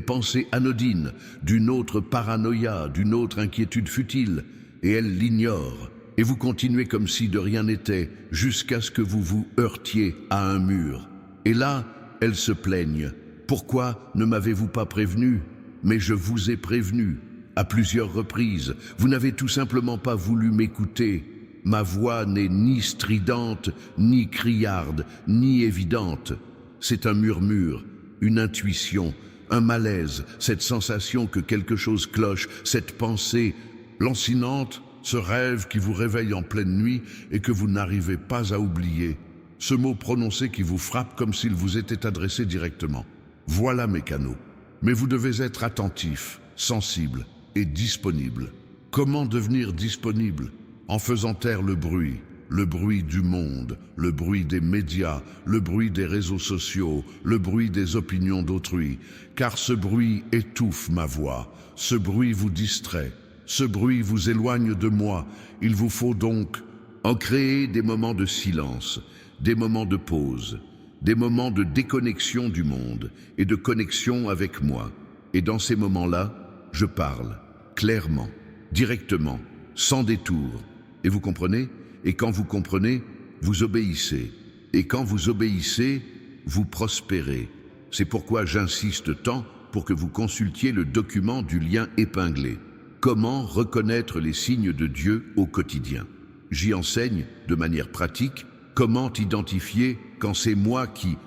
Speaker 1: pensée anodine, d'une autre paranoïa, d'une autre inquiétude futile, et elles l'ignorent. Et vous continuez comme si de rien n'était, jusqu'à ce que vous vous heurtiez à un mur. Et là, elles se plaignent. Pourquoi ne m'avez-vous pas prévenu? Mais je vous ai prévenu à plusieurs reprises. Vous n'avez tout simplement pas voulu m'écouter. Ma voix n'est ni stridente, ni criarde, ni évidente. C'est un murmure, une intuition, un malaise, cette sensation que quelque chose cloche, cette pensée lancinante, ce rêve qui vous réveille en pleine nuit et que vous n'arrivez pas à oublier. Ce mot prononcé qui vous frappe comme s'il vous était adressé directement. Voilà mes canaux. Mais vous devez être attentif, sensible et disponible. Comment devenir disponible? En faisant taire le bruit, le bruit du monde, le bruit des médias, le bruit des réseaux sociaux, le bruit des opinions d'autrui, car ce bruit étouffe ma voix, ce bruit vous distrait, ce bruit vous éloigne de moi. Il vous faut donc en créer des moments de silence, des moments de pause, des moments de déconnexion du monde et de connexion avec moi. Et dans ces moments-là, je parle, clairement, directement, sans détour. Et vous comprenez? Et quand vous comprenez, vous obéissez. Et quand vous obéissez, vous prospérez. C'est pourquoi j'insiste tant pour que vous consultiez le document du lien épinglé. Comment reconnaître les signes de Dieu au quotidien? J'y enseigne, de manière pratique, comment identifier quand c'est moi qui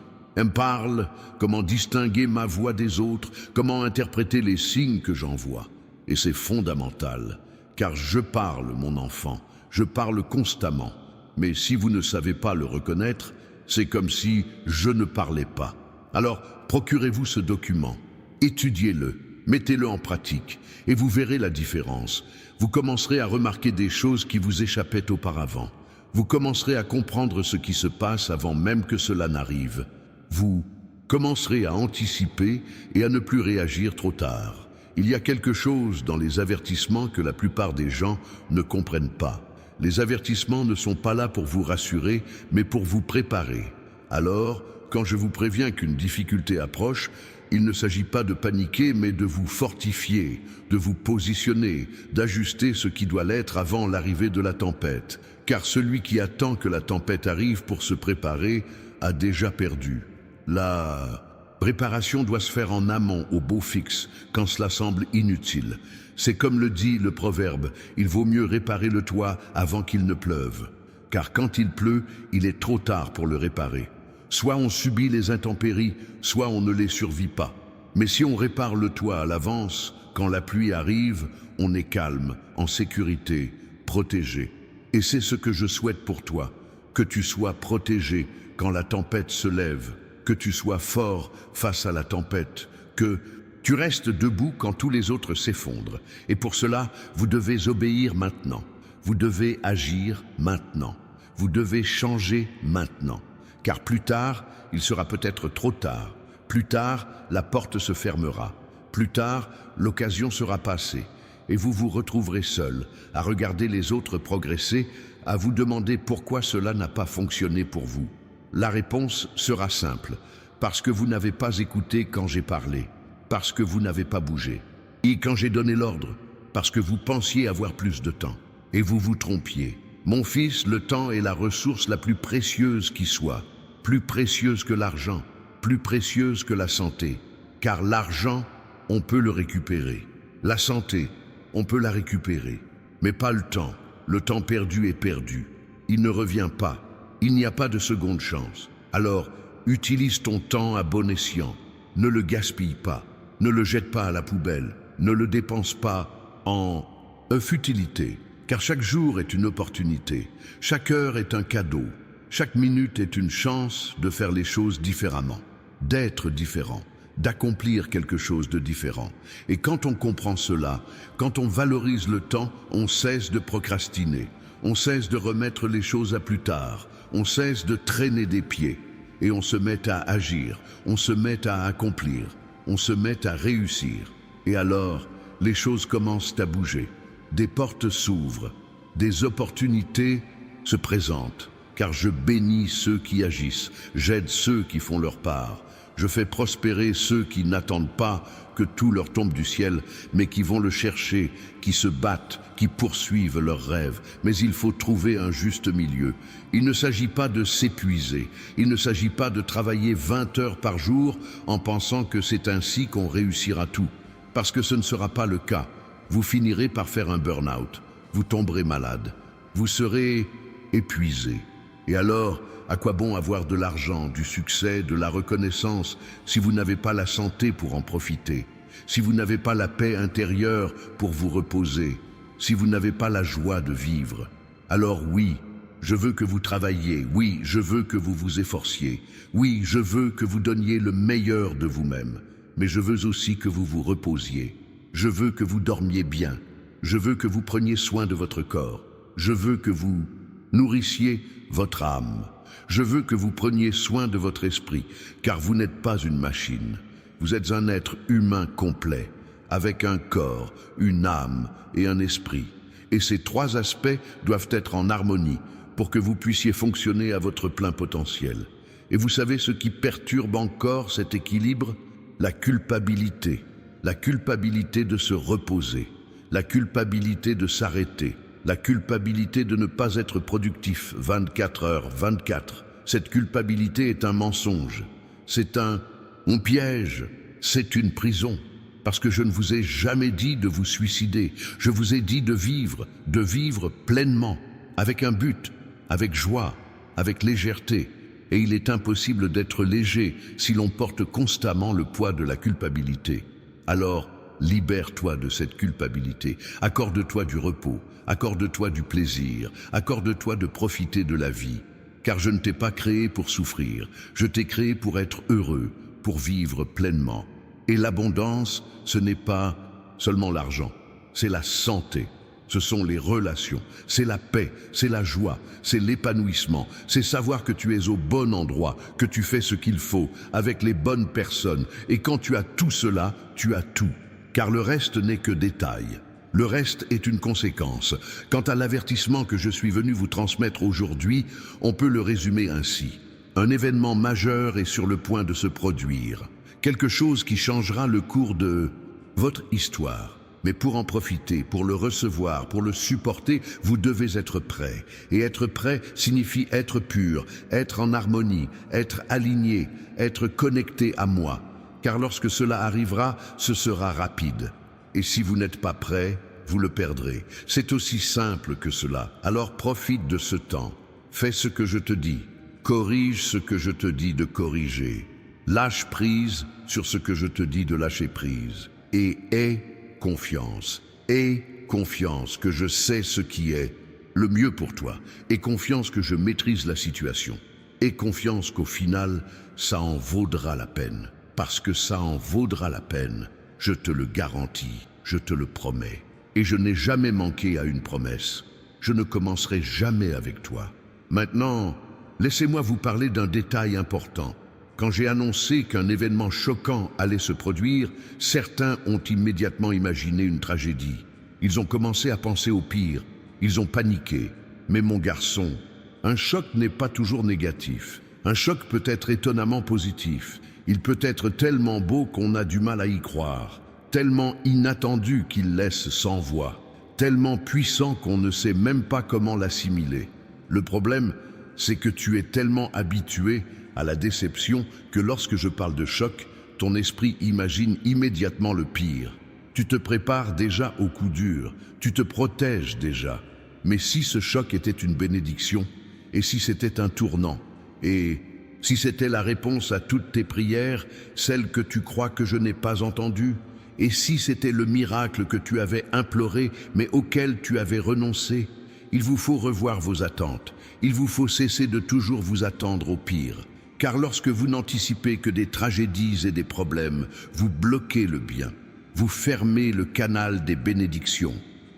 Speaker 1: parle, comment distinguer ma voix des autres, comment interpréter les signes que j'envoie. Et c'est fondamental, car je parle, mon enfant, je parle constamment. Mais si vous ne savez pas le reconnaître, c'est comme si je ne parlais pas. Alors, procurez-vous ce document, étudiez-le, mettez-le en pratique, et vous verrez la différence. Vous commencerez à remarquer des choses qui vous échappaient auparavant. Vous commencerez à comprendre ce qui se passe avant même que cela n'arrive. Vous commencerez à anticiper et à ne plus réagir trop tard. Il y a quelque chose dans les avertissements que la plupart des gens ne comprennent pas. Les avertissements ne sont pas là pour vous rassurer, mais pour vous préparer. Alors, quand je vous préviens qu'une difficulté approche, il ne s'agit pas de paniquer, mais de vous fortifier, de vous positionner, d'ajuster ce qui doit l'être avant l'arrivée de la tempête. Car celui qui attend que la tempête arrive pour se préparer a déjà perdu. La préparation doit se faire en amont, au beau fixe, quand cela semble inutile. C'est comme le dit le proverbe, il vaut mieux réparer le toit avant qu'il ne pleuve. Car quand il pleut, il est trop tard pour le réparer. Soit on subit les intempéries, soit on ne les survit pas. Mais si on répare le toit à l'avance, quand la pluie arrive, on est calme, en sécurité, protégé. Et c'est ce que je souhaite pour toi, que tu sois protégé quand la tempête se lève, que tu sois fort face à la tempête, que tu restes debout quand tous les autres s'effondrent. Et pour cela, vous devez obéir maintenant. Vous devez agir maintenant. Vous devez changer maintenant. Car plus tard, il sera peut-être trop tard. Plus tard, la porte se fermera. Plus tard, l'occasion sera passée. Et vous vous retrouverez seul, à regarder les autres progresser, à vous demander pourquoi cela n'a pas fonctionné pour vous. La réponse sera simple, parce que vous n'avez pas écouté quand j'ai parlé, parce que vous n'avez pas bougé. Et quand j'ai donné l'ordre, parce que vous pensiez avoir plus de temps, et vous vous trompiez. Mon fils, le temps est la ressource la plus précieuse qui soit, plus précieuse que l'argent, plus précieuse que la santé. Car l'argent, on peut le récupérer. La santé, on peut la récupérer. Mais pas le temps. Le temps perdu est perdu. Il ne revient pas. Il n'y a pas de seconde chance. Alors, utilise ton temps à bon escient. Ne le gaspille pas. Ne le jette pas à la poubelle. Ne le dépense pas en futilité. Car chaque jour est une opportunité. Chaque heure est un cadeau. Chaque minute est une chance de faire les choses différemment, d'être différent, d'accomplir quelque chose de différent. Et quand on comprend cela, quand on valorise le temps, on cesse de procrastiner, on cesse de remettre les choses à plus tard, on cesse de traîner des pieds, et on se met à agir, on se met à accomplir, on se met à réussir. Et alors, les choses commencent à bouger, des portes s'ouvrent, des opportunités se présentent. Car je bénis ceux qui agissent, j'aide ceux qui font leur part. Je fais prospérer ceux qui n'attendent pas que tout leur tombe du ciel, mais qui vont le chercher, qui se battent, qui poursuivent leurs rêves. Mais il faut trouver un juste milieu. Il ne s'agit pas de s'épuiser, il ne s'agit pas de travailler 20 heures par jour en pensant que c'est ainsi qu'on réussira tout. Parce que ce ne sera pas le cas. Vous finirez par faire un burn-out, vous tomberez malade, vous serez épuisé. Et alors, à quoi bon avoir de l'argent, du succès, de la reconnaissance, si vous n'avez pas la santé pour en profiter, si vous n'avez pas la paix intérieure pour vous reposer, si vous n'avez pas la joie de vivre? Alors oui, je veux que vous travailliez, oui, je veux que vous vous efforciez, oui, je veux que vous donniez le meilleur de vous-même, mais je veux aussi que vous vous reposiez. Je veux que vous dormiez bien, je veux que vous preniez soin de votre corps, je veux que vous Nourrissiez votre âme. Je veux que vous preniez soin de votre esprit, car vous n'êtes pas une machine. Vous êtes un être humain complet, avec un corps, une âme et un esprit. Et ces trois aspects doivent être en harmonie pour que vous puissiez fonctionner à votre plein potentiel. Et vous savez ce qui perturbe encore cet équilibre? La culpabilité. La culpabilité de se reposer. La culpabilité de s'arrêter. La culpabilité de ne pas être productif 24h/24. Cette culpabilité est un mensonge. C'est on piège, c'est une prison. Parce que je ne vous ai jamais dit de vous suicider. Je vous ai dit de vivre pleinement, avec un but, avec joie, avec légèreté. Et il est impossible d'être léger si l'on porte constamment le poids de la culpabilité. Alors, libère-toi de cette culpabilité. Accorde-toi du repos, accorde-toi du plaisir, accorde-toi de profiter de la vie. Car je ne t'ai pas créé pour souffrir, je t'ai créé pour être heureux, pour vivre pleinement. Et l'abondance, ce n'est pas seulement l'argent, c'est la santé, ce sont les relations, c'est la paix, c'est la joie, c'est l'épanouissement, c'est savoir que tu es au bon endroit, que tu fais ce qu'il faut, avec les bonnes personnes. Et quand tu as tout cela, tu as tout, car le reste n'est que détail. Le reste est une conséquence. Quant à l'avertissement que je suis venu vous transmettre aujourd'hui, on peut le résumer ainsi. Un événement majeur est sur le point de se produire. Quelque chose qui changera le cours de votre histoire. Mais pour en profiter, pour le recevoir, pour le supporter, vous devez être prêt. Et être prêt signifie être pur, être en harmonie, être aligné, être connecté à moi. Car lorsque cela arrivera, ce sera rapide. Et si vous n'êtes pas prêt, vous le perdrez. C'est aussi simple que cela. Alors profite de ce temps. Fais ce que je te dis. Corrige ce que je te dis de corriger. Lâche prise sur ce que je te dis de lâcher prise. Et aie confiance. Aie confiance que je sais ce qui est le mieux pour toi. Aie confiance que je maîtrise la situation. Aie confiance qu'au final, ça en vaudra la peine. Parce que ça en vaudra la peine. Je te le garantis, je te le promets. Et je n'ai jamais manqué à une promesse. Je ne commencerai jamais avec toi. Maintenant, laissez-moi vous parler d'un détail important. Quand j'ai annoncé qu'un événement choquant allait se produire, certains ont immédiatement imaginé une tragédie. Ils ont commencé à penser au pire. Ils ont paniqué. Mais mon garçon, un choc n'est pas toujours négatif. Un choc peut être étonnamment positif. Il peut être tellement beau qu'on a du mal à y croire, tellement inattendu qu'il laisse sans voix, tellement puissant qu'on ne sait même pas comment l'assimiler. Le problème, c'est que tu es tellement habitué à la déception que lorsque je parle de choc, ton esprit imagine immédiatement le pire. Tu te prépares déjà au coup dur, tu te protèges déjà. Mais si ce choc était une bénédiction, et si c'était un tournant, et si c'était la réponse à toutes tes prières, celle que tu crois que je n'ai pas entendue, et si c'était le miracle que tu avais imploré mais auquel tu avais renoncé, il vous faut revoir vos attentes. Il vous faut cesser de toujours vous attendre au pire. Car lorsque vous n'anticipez que des tragédies et des problèmes, vous bloquez le bien. Vous fermez le canal des bénédictions.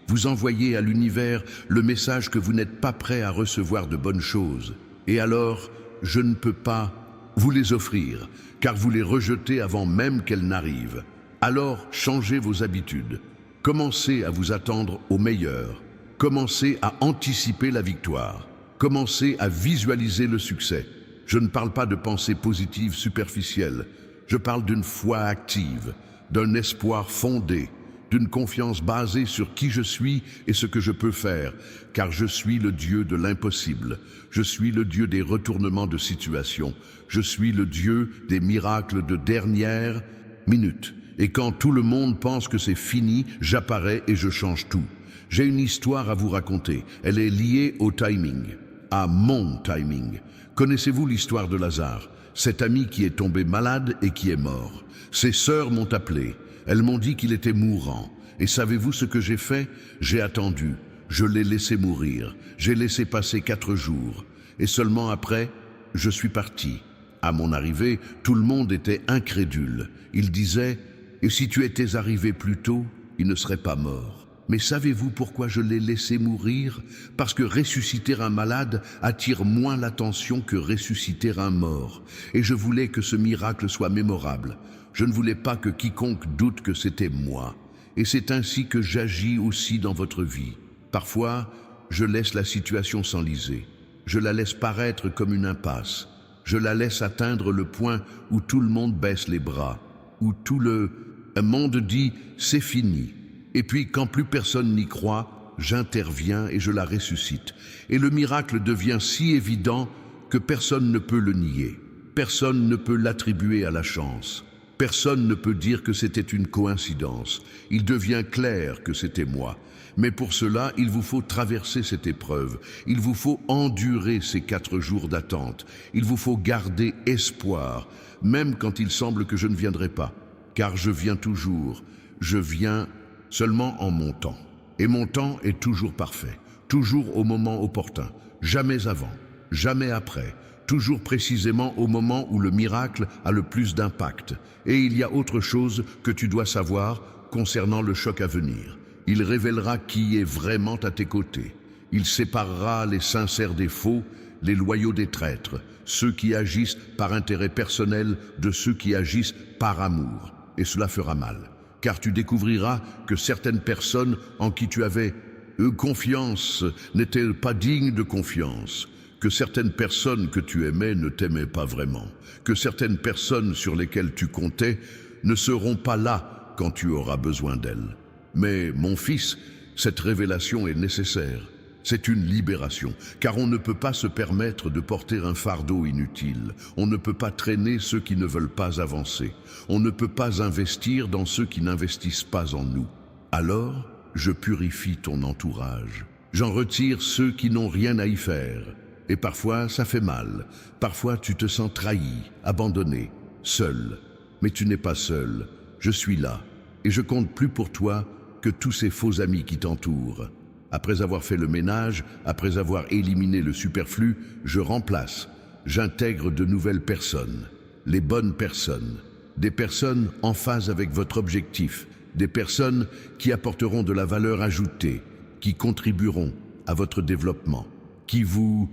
Speaker 1: Vous envoyez à l'univers le message que vous n'êtes pas prêt à recevoir de bonnes choses. Et alors, je ne peux pas vous les offrir, car vous les rejetez avant même qu'elles n'arrivent. Alors, changez vos habitudes. Commencez à vous attendre au meilleur. Commencez à anticiper la victoire. Commencez à visualiser le succès. Je ne parle pas de pensées positives superficielles. Je parle d'une foi active, d'un espoir fondé, d'une confiance basée sur qui je suis et ce que je peux faire, car je suis le Dieu de l'impossible. Je suis le Dieu des retournements de situation. Je suis le Dieu des miracles de dernière minute. Et quand tout le monde pense que c'est fini, j'apparais et je change tout. J'ai une histoire à vous raconter. Elle est liée au timing, à mon timing. Connaissez-vous l'histoire de Lazare, cet ami qui est tombé malade et qui est mort? Ses sœurs m'ont appelé. Elles m'ont dit qu'il était mourant. Et savez-vous ce que j'ai fait? J'ai attendu. Je l'ai laissé mourir. J'ai laissé passer 4 jours. Et seulement après, je suis parti. À mon arrivée, tout le monde était incrédule. Il disait « Et si tu étais arrivé plus tôt, il ne serait pas mort ». Mais savez-vous pourquoi je l'ai laissé mourir? Parce que ressusciter un malade attire moins l'attention que ressusciter un mort. Et je voulais que ce miracle soit mémorable. Je ne voulais pas que quiconque doute que c'était moi. Et c'est ainsi que j'agis aussi dans votre vie. Parfois, je laisse la situation s'enliser. Je la laisse paraître comme une impasse. Je la laisse atteindre le point où tout le monde baisse les bras, où tout le monde dit « c'est fini ». Et puis, quand plus personne n'y croit, j'interviens et je la ressuscite. Et le miracle devient si évident que personne ne peut le nier. Personne ne peut l'attribuer à la chance. Personne ne peut dire que c'était une coïncidence. Il devient clair que c'était moi. Mais pour cela, il vous faut traverser cette épreuve. Il vous faut endurer ces 4 jours d'attente. Il vous faut garder espoir, même quand il semble que je ne viendrai pas. Car je viens toujours. Je viens seulement en mon temps. Et mon temps est toujours parfait, toujours au moment opportun, jamais avant, jamais après, toujours précisément au moment où le miracle a le plus d'impact. Et il y a autre chose que tu dois savoir concernant le choc à venir. Il révélera qui est vraiment à tes côtés. Il séparera les sincères des faux, les loyaux des traîtres, ceux qui agissent par intérêt personnel de ceux qui agissent par amour. Et cela fera mal. Car tu découvriras que certaines personnes en qui tu avais confiance n'étaient pas dignes de confiance, que certaines personnes que tu aimais ne t'aimaient pas vraiment, que certaines personnes sur lesquelles tu comptais ne seront pas là quand tu auras besoin d'elles. Mais mon fils, cette révélation est nécessaire. C'est une libération, car on ne peut pas se permettre de porter un fardeau inutile. On ne peut pas traîner ceux qui ne veulent pas avancer. On ne peut pas investir dans ceux qui n'investissent pas en nous. Alors, je purifie ton entourage. J'en retire ceux qui n'ont rien à y faire. Et parfois, ça fait mal. Parfois, tu te sens trahi, abandonné, seul. Mais tu n'es pas seul. Je suis là. Et je compte plus pour toi que tous ces faux amis qui t'entourent. Après avoir fait le ménage, après avoir éliminé le superflu, je remplace, j'intègre de nouvelles personnes, les bonnes personnes, des personnes en phase avec votre objectif, des personnes qui apporteront de la valeur ajoutée, qui contribueront à votre développement, qui vous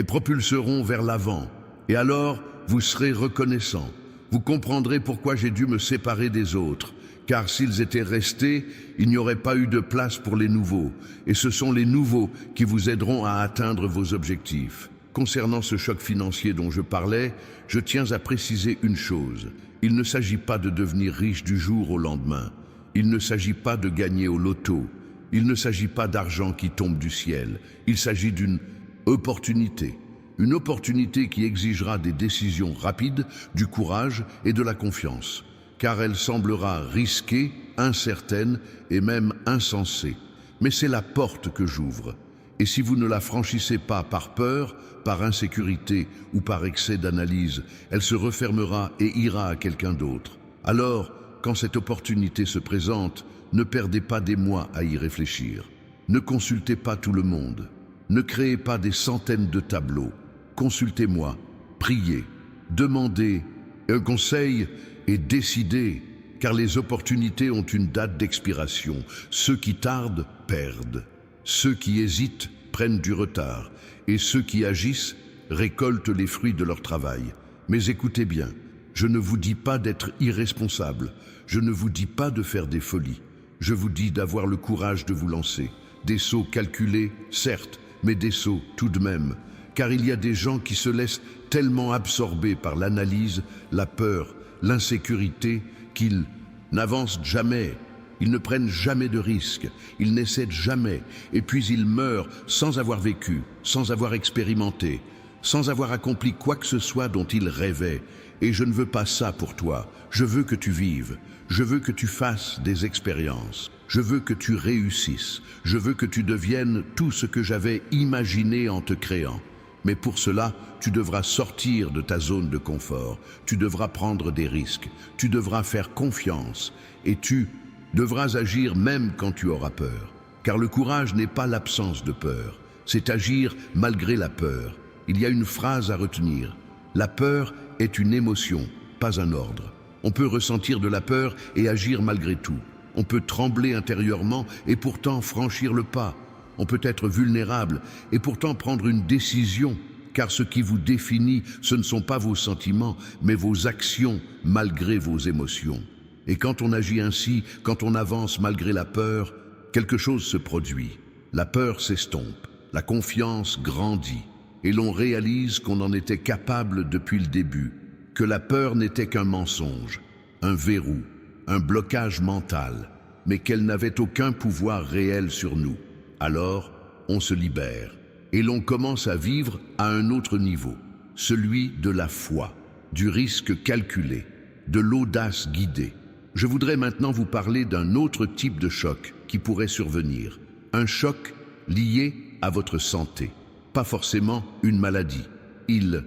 Speaker 1: propulseront vers l'avant. Et alors, vous serez reconnaissant. Vous comprendrez pourquoi j'ai dû me séparer des autres. Car s'ils étaient restés, il n'y aurait pas eu de place pour les nouveaux. Et ce sont les nouveaux qui vous aideront à atteindre vos objectifs. Concernant ce choc financier dont je parlais, je tiens à préciser une chose. Il ne s'agit pas de devenir riche du jour au lendemain. Il ne s'agit pas de gagner au loto. Il ne s'agit pas d'argent qui tombe du ciel. Il s'agit d'une opportunité. Une opportunité qui exigera des décisions rapides, du courage et de la confiance. Car elle semblera risquée, incertaine et même insensée. Mais c'est la porte que j'ouvre. Et si vous ne la franchissez pas par peur, par insécurité ou par excès d'analyse, elle se refermera et ira à quelqu'un d'autre. Alors, quand cette opportunité se présente, ne perdez pas des mois à y réfléchir. Ne consultez pas tout le monde. Ne créez pas des centaines de tableaux. Consultez-moi, priez, demandez un conseil et décidez, car les opportunités ont une date d'expiration. Ceux qui tardent perdent. Ceux qui hésitent prennent du retard. Et ceux qui agissent récoltent les fruits de leur travail. Mais écoutez bien, je ne vous dis pas d'être irresponsable. Je ne vous dis pas de faire des folies. Je vous dis d'avoir le courage de vous lancer. Des sauts calculés, certes, mais des sauts tout de même. Car il y a des gens qui se laissent tellement absorber par l'analyse, la peur, l'insécurité, qu'ils n'avancent jamais, ils ne prennent jamais de risques, ils n'essaient jamais, et puis ils meurent sans avoir vécu, sans avoir expérimenté, sans avoir accompli quoi que ce soit dont ils rêvaient. Et je ne veux pas ça pour toi, je veux que tu vives, je veux que tu fasses des expériences, je veux que tu réussisses, je veux que tu deviennes tout ce que j'avais imaginé en te créant. Mais pour cela, tu devras sortir de ta zone de confort, tu devras prendre des risques, tu devras faire confiance et tu devras agir même quand tu auras peur. Car le courage n'est pas l'absence de peur, c'est agir malgré la peur. Il y a une phrase à retenir. La peur est une émotion, pas un ordre. On peut ressentir de la peur et agir malgré tout. On peut trembler intérieurement et pourtant franchir le pas. On peut être vulnérable et pourtant prendre une décision, car ce qui vous définit, ce ne sont pas vos sentiments, mais vos actions malgré vos émotions. Et quand on agit ainsi, quand on avance malgré la peur, quelque chose se produit. La peur s'estompe, la confiance grandit, et l'on réalise qu'on en était capable depuis le début, que la peur n'était qu'un mensonge, un verrou, un blocage mental, mais qu'elle n'avait aucun pouvoir réel sur nous. Alors, on se libère, et l'on commence à vivre à un autre niveau, celui de la foi, du risque calculé, de l'audace guidée. Je voudrais maintenant vous parler d'un autre type de choc qui pourrait survenir. Un choc lié à votre santé, pas forcément une maladie. Il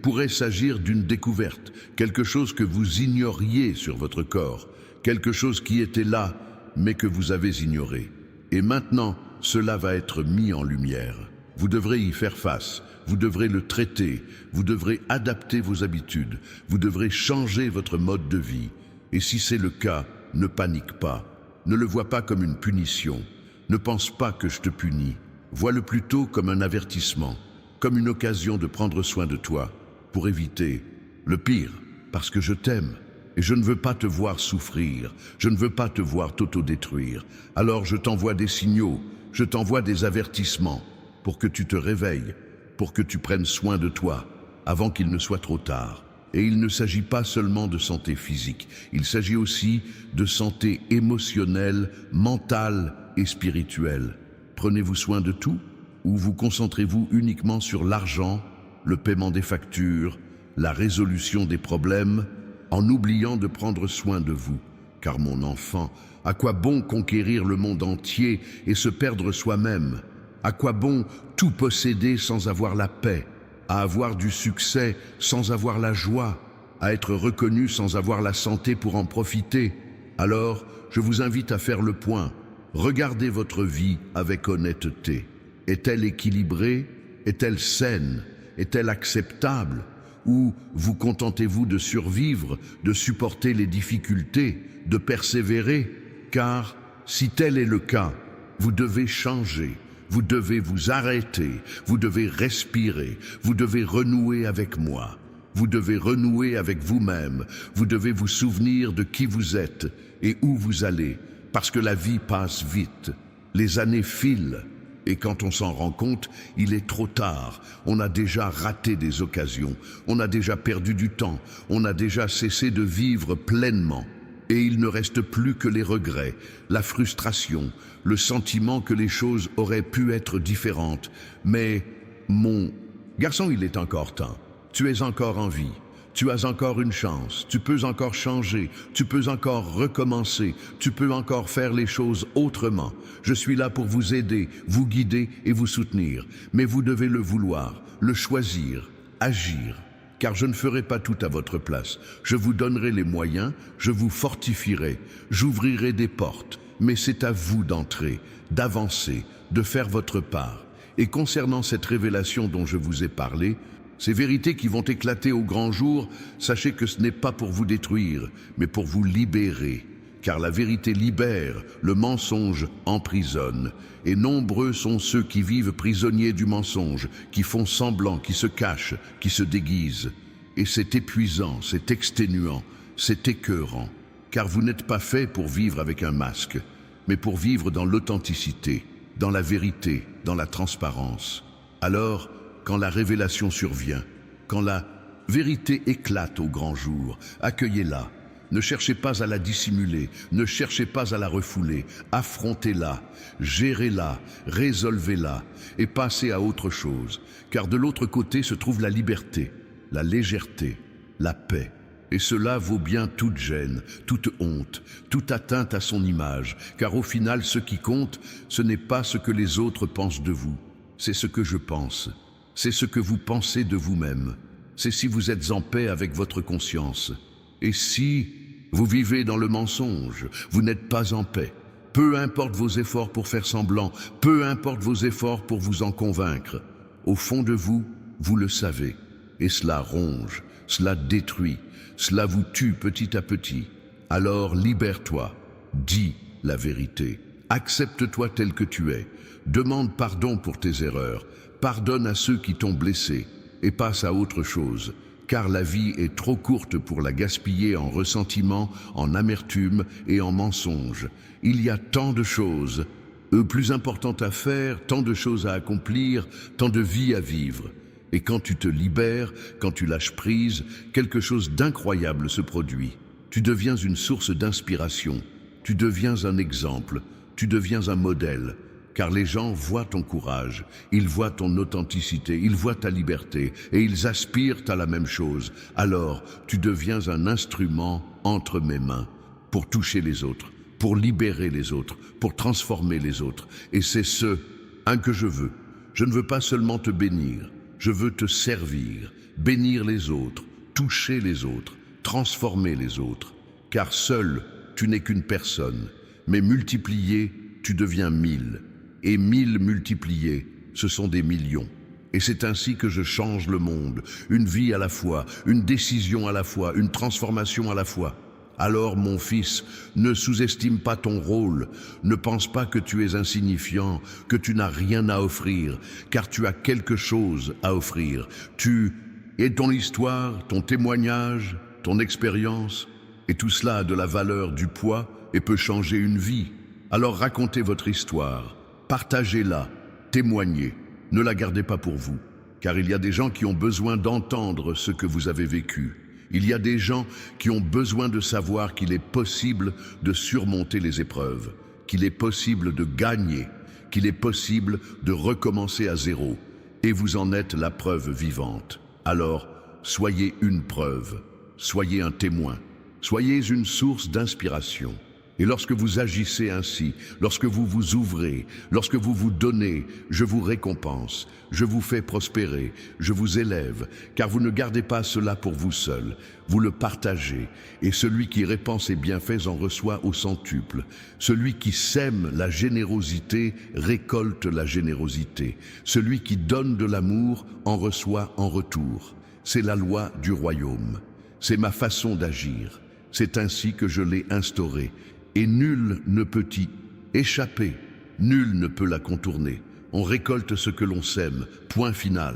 Speaker 1: pourrait s'agir d'une découverte, quelque chose que vous ignoriez sur votre corps, quelque chose qui était là, mais que vous avez ignoré. Et maintenant, cela va être mis en lumière. Vous devrez y faire face, vous devrez le traiter, vous devrez adapter vos habitudes, vous devrez changer votre mode de vie. Et si c'est le cas, ne panique pas, ne le vois pas comme une punition, ne pense pas que je te punis, vois-le plutôt comme un avertissement, comme une occasion de prendre soin de toi, pour éviter le pire, parce que je t'aime. Et je ne veux pas te voir souffrir, je ne veux pas te voir t'autodétruire. Alors je t'envoie des signaux, je t'envoie des avertissements pour que tu te réveilles, pour que tu prennes soin de toi, avant qu'il ne soit trop tard. Et il ne s'agit pas seulement de santé physique, il s'agit aussi de santé émotionnelle, mentale et spirituelle. Prenez-vous soin de tout ou vous concentrez-vous uniquement sur l'argent, le paiement des factures, la résolution des problèmes, en oubliant de prendre soin de vous? Car mon enfant, à quoi bon conquérir le monde entier et se perdre soi-même? À quoi bon tout posséder sans avoir la paix? À avoir du succès sans avoir la joie? À être reconnu sans avoir la santé pour en profiter? Alors, je vous invite à faire le point. Regardez votre vie avec honnêteté. Est-elle équilibrée? Est-elle saine? Est-elle acceptable? Ou vous contentez-vous de survivre, de supporter les difficultés, de persévérer? Car si tel est le cas, vous devez changer, vous devez vous arrêter, vous devez respirer, vous devez renouer avec moi, vous devez renouer avec vous-même, vous devez vous souvenir de qui vous êtes et où vous allez, parce que la vie passe vite, les années filent. Et quand on s'en rend compte, il est trop tard. On a déjà raté des occasions, on a déjà perdu du temps, on a déjà cessé de vivre pleinement. Et il ne reste plus que les regrets, la frustration, le sentiment que les choses auraient pu être différentes. Mais, mon garçon, il est encore temps. Tu es encore en vie. Tu as encore une chance, tu peux encore changer, tu peux encore recommencer, tu peux encore faire les choses autrement. Je suis là pour vous aider, vous guider et vous soutenir. Mais vous devez le vouloir, le choisir, agir. Car je ne ferai pas tout à votre place. Je vous donnerai les moyens, je vous fortifierai, j'ouvrirai des portes. Mais c'est à vous d'entrer, d'avancer, de faire votre part. Et concernant cette révélation dont je vous ai parlé, ces vérités qui vont éclater au grand jour, sachez que ce n'est pas pour vous détruire, mais pour vous libérer. Car la vérité libère, le mensonge emprisonne. Et nombreux sont ceux qui vivent prisonniers du mensonge, qui font semblant, qui se cachent, qui se déguisent. Et c'est épuisant, c'est exténuant, c'est écœurant. Car vous n'êtes pas fait pour vivre avec un masque, mais pour vivre dans l'authenticité, dans la vérité, dans la transparence. Alors, quand la révélation survient, quand la vérité éclate au grand jour, accueillez-la. Ne cherchez pas à la dissimuler, ne cherchez pas à la refouler. Affrontez-la, gérez-la, résolvez-la et passez à autre chose. Car de l'autre côté se trouve la liberté, la légèreté, la paix. Et cela vaut bien toute gêne, toute honte, toute atteinte à son image. Car au final, ce qui compte, ce n'est pas ce que les autres pensent de vous, c'est ce que je pense. C'est ce que vous pensez de vous-même. C'est si vous êtes en paix avec votre conscience. Et si vous vivez dans le mensonge, vous n'êtes pas en paix. Peu importe vos efforts pour faire semblant, peu importe vos efforts pour vous en convaincre. Au fond de vous, vous le savez. Et cela ronge, cela détruit, cela vous tue petit à petit. Alors libère-toi, dis la vérité. Accepte-toi tel que tu es. Demande pardon pour tes erreurs. Pardonne à ceux qui t'ont blessé et passe à autre chose. Car la vie est trop courte pour la gaspiller en ressentiment, en amertume et en mensonge. Il y a tant de choses, plus importantes à faire, tant de choses à accomplir, tant de vie à vivre. Et quand tu te libères, quand tu lâches prise, quelque chose d'incroyable se produit. Tu deviens une source d'inspiration, tu deviens un exemple, tu deviens un modèle. Car les gens voient ton courage, ils voient ton authenticité, ils voient ta liberté et ils aspirent à la même chose. Alors, tu deviens un instrument entre mes mains pour toucher les autres, pour libérer les autres, pour transformer les autres. Et c'est que je veux. Je ne veux pas seulement te bénir, je veux te servir, bénir les autres, toucher les autres, transformer les autres. Car seul, tu n'es qu'une personne, mais multiplié, tu deviens 1000. Et 1000 multipliés, ce sont des millions. Et c'est ainsi que je change le monde, une vie à la fois, une décision à la fois, une transformation à la fois. Alors, mon fils, ne sous-estime pas ton rôle, ne pense pas que tu es insignifiant, que tu n'as rien à offrir, car tu as quelque chose à offrir. Et ton histoire, ton témoignage, ton expérience, et tout cela a de la valeur, du poids, et peut changer une vie. Alors racontez votre histoire. Partagez-la, témoignez, ne la gardez pas pour vous, car il y a des gens qui ont besoin d'entendre ce que vous avez vécu. Il y a des gens qui ont besoin de savoir qu'il est possible de surmonter les épreuves, qu'il est possible de gagner, qu'il est possible de recommencer à zéro. Et vous en êtes la preuve vivante. Alors, soyez une preuve, soyez un témoin, soyez une source d'inspiration. Et lorsque vous agissez ainsi, lorsque vous vous ouvrez, lorsque vous vous donnez, je vous récompense, je vous fais prospérer, je vous élève, car vous ne gardez pas cela pour vous seul, vous le partagez, et celui qui répand ses bienfaits en reçoit au centuple. Celui qui sème la générosité récolte la générosité. Celui qui donne de l'amour en reçoit en retour. C'est la loi du royaume. C'est ma façon d'agir. C'est ainsi que je l'ai instaurée. Et nul ne peut y échapper, nul ne peut la contourner. On récolte ce que l'on sème, point final.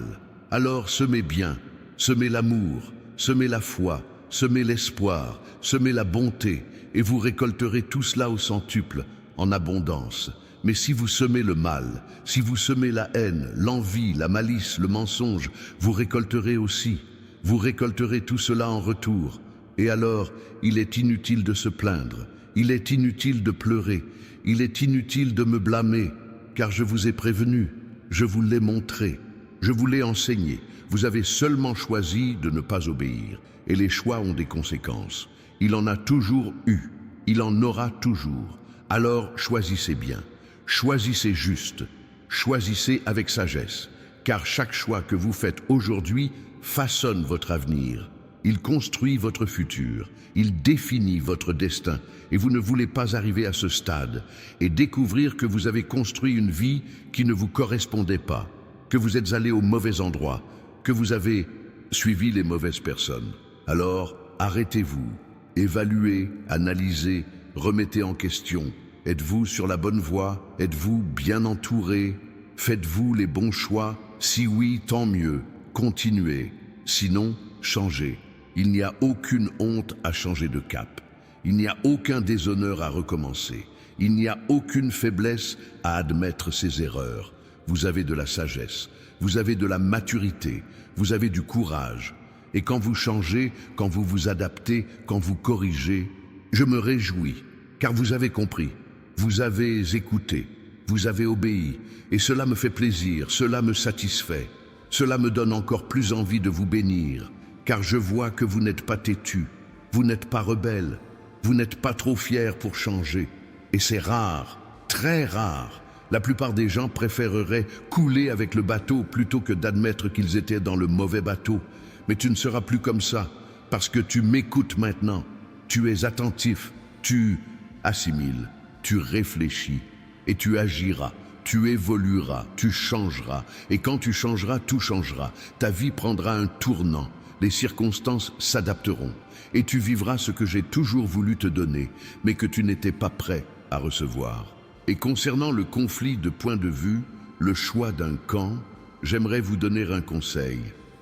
Speaker 1: Alors semez bien, semez l'amour, semez la foi, semez l'espoir, semez la bonté, et vous récolterez tout cela au centuple, en abondance. Mais si vous semez le mal, si vous semez la haine, l'envie, la malice, le mensonge, vous récolterez aussi. Vous récolterez tout cela en retour. Et alors, il est inutile de se plaindre. Il est inutile de pleurer, il est inutile de me blâmer, car je vous ai prévenu, je vous l'ai montré, je vous l'ai enseigné. Vous avez seulement choisi de ne pas obéir, et les choix ont des conséquences. Il en a toujours eu, il en aura toujours. Alors choisissez bien, choisissez juste, choisissez avec sagesse, car chaque choix que vous faites aujourd'hui façonne votre avenir. Il construit votre futur, il définit votre destin, et vous ne voulez pas arriver à ce stade et découvrir que vous avez construit une vie qui ne vous correspondait pas, que vous êtes allé au mauvais endroit, que vous avez suivi les mauvaises personnes. Alors, arrêtez-vous, évaluez, analysez, remettez en question. Êtes-vous sur la bonne voie? Êtes-vous bien entouré? Faites-vous les bons choix? Si oui, tant mieux, continuez. Sinon, changez. Il n'y a aucune honte à changer de cap. Il n'y a aucun déshonneur à recommencer. Il n'y a aucune faiblesse à admettre ses erreurs. Vous avez de la sagesse, vous avez de la maturité, vous avez du courage. Et quand vous changez, quand vous vous adaptez, quand vous corrigez, je me réjouis, car vous avez compris, vous avez écouté, vous avez obéi. Et cela me fait plaisir, cela me satisfait. Cela me donne encore plus envie de vous bénir. Car je vois que vous n'êtes pas têtu, vous n'êtes pas rebelle, vous n'êtes pas trop fier pour changer. Et c'est rare, très rare. La plupart des gens préféreraient couler avec le bateau plutôt que d'admettre qu'ils étaient dans le mauvais bateau. Mais tu ne seras plus comme ça, parce que tu m'écoutes maintenant. Tu es attentif, tu assimiles, tu réfléchis et tu agiras. Tu évolueras, tu changeras. Et quand tu changeras, tout changera. Ta vie prendra un tournant. les circonstances s'adapteront, et tu vivras ce que j'ai toujours voulu te donner, mais que tu n'étais pas prêt à recevoir. Et concernant le conflit de point de vue, le choix d'un camp, j'aimerais vous donner un conseil.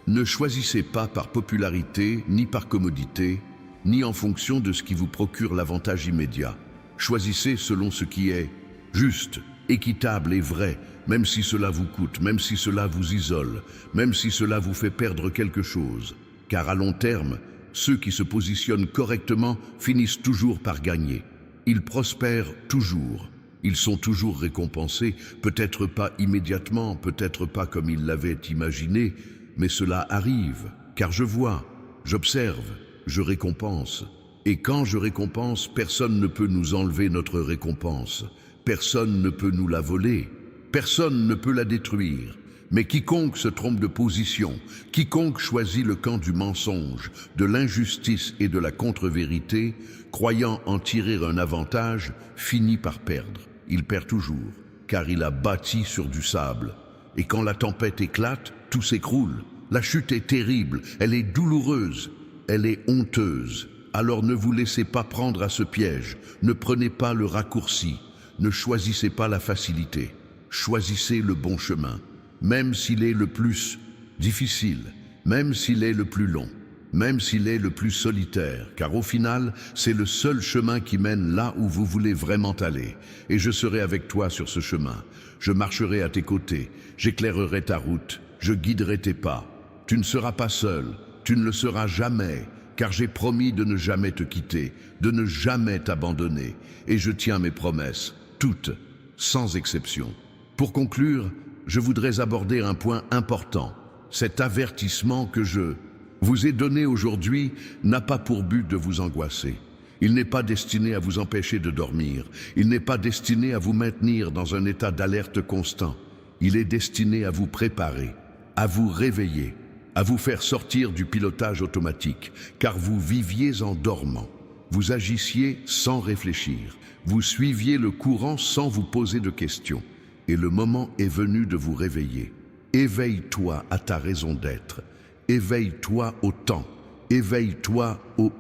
Speaker 1: Ne choisissez pas par popularité, ni par commodité, ni en fonction de ce qui vous procure l'avantage immédiat. Choisissez selon ce qui est juste, équitable et vrai, même si cela vous coûte, même si cela vous isole, même si cela vous fait perdre quelque chose. Car à long terme, ceux qui se positionnent correctement finissent toujours par gagner. Ils prospèrent toujours. Ils sont toujours récompensés, peut-être pas immédiatement, peut-être pas comme ils l'avaient imaginé, mais cela arrive, car je vois, j'observe, je récompense. Et quand je récompense, personne ne peut nous enlever notre récompense. Personne ne peut nous la voler. Personne ne peut la détruire. Mais quiconque se trompe de position, quiconque choisit le camp du mensonge, de l'injustice et de la contre-vérité, croyant en tirer un avantage, finit par perdre. Il perd toujours, car il a bâti sur du sable. Et quand la tempête éclate, tout s'écroule. La chute est terrible, elle est douloureuse, elle est honteuse. Alors ne vous laissez pas prendre à ce piège, ne prenez pas le raccourci, ne choisissez pas la facilité, choisissez le bon chemin, même s'il est le plus difficile, même s'il est le plus long, même s'il est le plus solitaire, car au final, c'est le seul chemin qui mène là où vous voulez vraiment aller. Et je serai avec toi sur ce chemin, je marcherai à tes côtés, j'éclairerai ta route, je guiderai tes pas. Tu ne seras pas seul, tu ne le seras jamais, car j'ai promis de ne jamais te quitter, de ne jamais t'abandonner, et je tiens mes promesses, toutes, sans exception. Pour conclure, je voudrais aborder un point important. Cet avertissement que je vous ai donné aujourd'hui n'a pas pour but de vous angoisser. Il n'est pas destiné à vous empêcher de dormir. Il n'est pas destiné à vous maintenir dans un état d'alerte constant. Il est destiné à vous préparer, à vous réveiller, à vous faire sortir du pilotage automatique, car vous viviez en dormant. Vous agissiez sans réfléchir. Vous suiviez le courant sans vous poser de questions. Et le moment est venu de vous réveiller. Éveille-toi à ta raison d'être. Éveille-toi au temps. Éveille-toi aux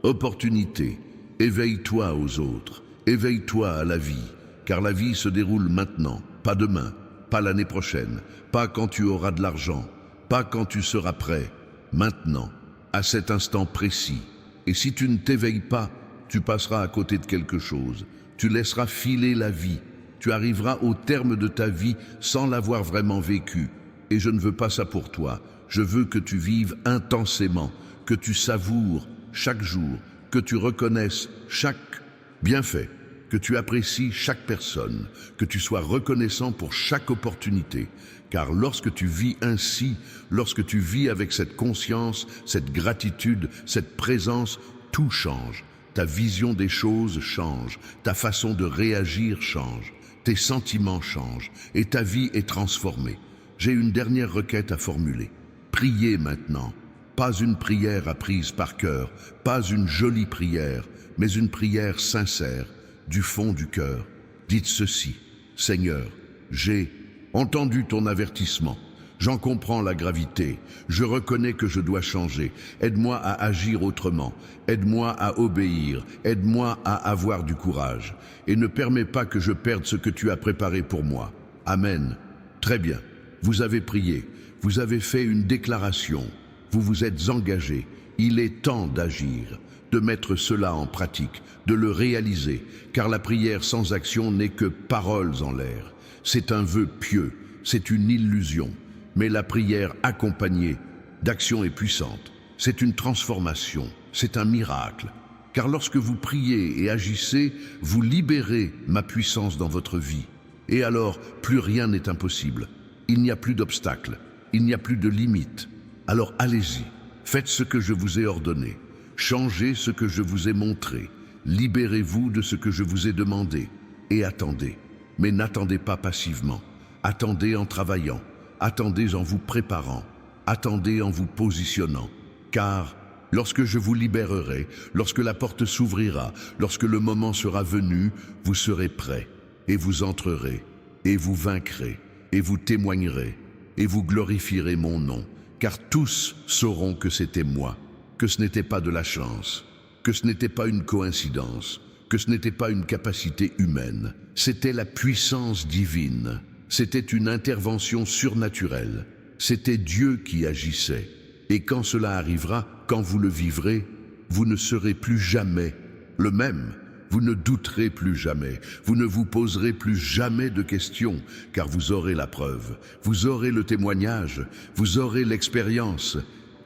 Speaker 1: opportunités. Éveille-toi aux autres. Éveille-toi à la vie. Car la vie se déroule maintenant, pas demain, pas l'année prochaine, pas quand tu auras de l'argent, pas quand tu seras prêt. Maintenant, à cet instant précis. Et si tu ne t'éveilles pas, tu passeras à côté de quelque chose. Tu laisseras filer la vie. Tu arriveras au terme de ta vie sans l'avoir vraiment vécu. Et je ne veux pas ça pour toi. Je veux que tu vives intensément, que tu savoures chaque jour, que tu reconnaisses chaque bienfait, que tu apprécies chaque personne, que tu sois reconnaissant pour chaque opportunité. Car lorsque tu vis ainsi, lorsque tu vis avec cette conscience, cette gratitude, cette présence, tout change. Ta vision des choses change, ta façon de réagir change, tes sentiments changent et ta vie est transformée. J'ai une dernière requête à formuler. Priez maintenant. Pas une prière apprise par cœur, pas une jolie prière, mais une prière sincère, du fond du cœur. Dites ceci: Seigneur, j'ai entendu ton avertissement. J'en comprends la gravité. Je reconnais que je dois changer. Aide-moi à agir autrement. Aide-moi à obéir. Aide-moi à avoir du courage. Et ne permets pas que je perde ce que tu as préparé pour moi. Amen. Très bien. Vous avez prié. Vous avez fait une déclaration. Vous vous êtes engagé. Il est temps d'agir, de mettre cela en pratique, de le réaliser, car la prière sans action n'est que paroles en l'air. C'est un vœu pieux, c'est une illusion. Mais la prière accompagnée d'action est puissante. C'est une transformation, c'est un miracle. Car lorsque vous priez et agissez, vous libérez ma puissance dans votre vie. Et alors, plus rien n'est impossible. Il n'y a plus d'obstacles, il n'y a plus de limites. Alors allez-y, faites ce que je vous ai ordonné. Changez ce que je vous ai montré. Libérez-vous de ce que je vous ai demandé. Et attendez. Mais n'attendez pas passivement. Attendez en travaillant. Attendez en vous préparant, attendez en vous positionnant, car lorsque je vous libérerai, lorsque la porte s'ouvrira, lorsque le moment sera venu, vous serez prêts, et vous entrerez, et vous vaincrez, et vous témoignerez, et vous glorifierez mon nom, car tous sauront que c'était moi, que ce n'était pas de la chance, que ce n'était pas une coïncidence, que ce n'était pas une capacité humaine, c'était la puissance divine, c'était une intervention surnaturelle, c'était Dieu qui agissait. Et quand cela arrivera, quand vous le vivrez, vous ne serez plus jamais le même. Vous ne douterez plus jamais, vous ne vous poserez plus jamais de questions, car vous aurez la preuve, vous aurez le témoignage, vous aurez l'expérience,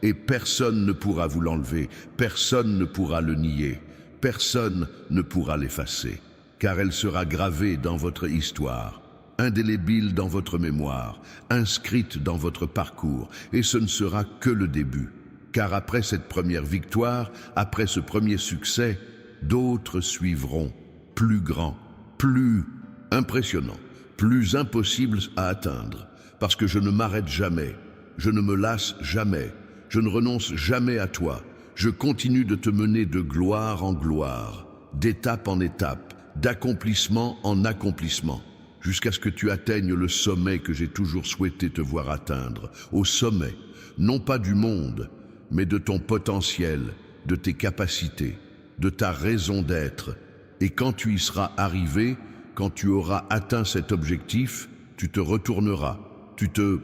Speaker 1: et personne ne pourra vous l'enlever, personne ne pourra le nier, personne ne pourra l'effacer, car elle sera gravée dans votre histoire, indélébile dans votre mémoire, inscrite dans votre parcours, et ce ne sera que le début, car après cette première victoire, après ce premier succès, d'autres suivront, plus grands, plus impressionnants, plus impossibles à atteindre, parce que je ne m'arrête jamais, je ne me lasse jamais, je ne renonce jamais à toi, je continue de te mener de gloire en gloire, d'étape en étape, d'accomplissement en accomplissement, jusqu'à ce que tu atteignes le sommet que j'ai toujours souhaité te voir atteindre, au sommet, non pas du monde, mais de ton potentiel, de tes capacités, de ta raison d'être. Et quand tu y seras arrivé, quand tu auras atteint cet objectif, tu te retourneras, tu te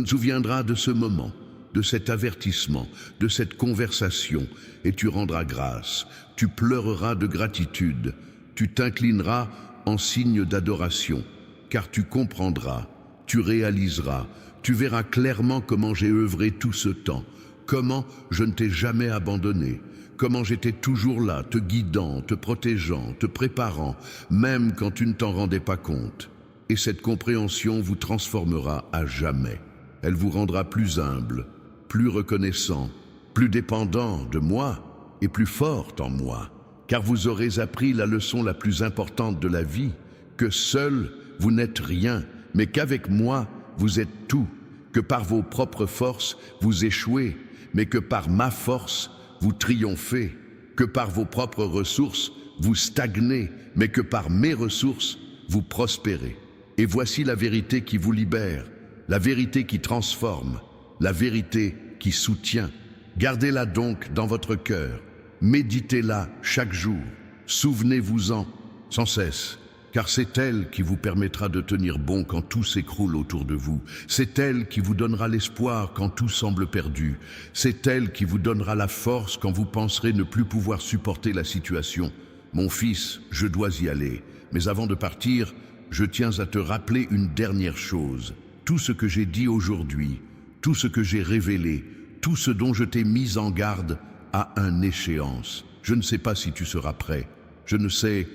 Speaker 1: souviendras de ce moment, de cet avertissement, de cette conversation, et tu rendras grâce, tu pleureras de gratitude, tu t'inclineras en signe d'adoration, car tu comprendras, tu réaliseras, tu verras clairement comment j'ai œuvré tout ce temps, comment je ne t'ai jamais abandonné, comment j'étais toujours là, te guidant, te protégeant, te préparant, même quand tu ne t'en rendais pas compte. Et cette compréhension vous transformera à jamais. Elle vous rendra plus humble, plus reconnaissant, plus dépendant de moi et plus fort en moi. Car vous aurez appris la leçon la plus importante de la vie, que seul vous n'êtes rien, mais qu'avec moi vous êtes tout, que par vos propres forces vous échouez, mais que par ma force vous triomphez, que par vos propres ressources vous stagnez, mais que par mes ressources vous prospérez. Et voici la vérité qui vous libère, la vérité qui transforme, la vérité qui soutient. Gardez-la donc dans votre cœur, méditez-la chaque jour, souvenez-vous-en sans cesse, car c'est elle qui vous permettra de tenir bon quand tout s'écroule autour de vous. C'est elle qui vous donnera l'espoir quand tout semble perdu. C'est elle qui vous donnera la force quand vous penserez ne plus pouvoir supporter la situation. Mon fils, je dois y aller, mais avant de partir, je tiens à te rappeler une dernière chose. Tout ce que j'ai dit aujourd'hui, tout ce que j'ai révélé, tout ce dont je t'ai mis en garde a une échéance. Je ne sais pas si tu seras prêt. Je ne sais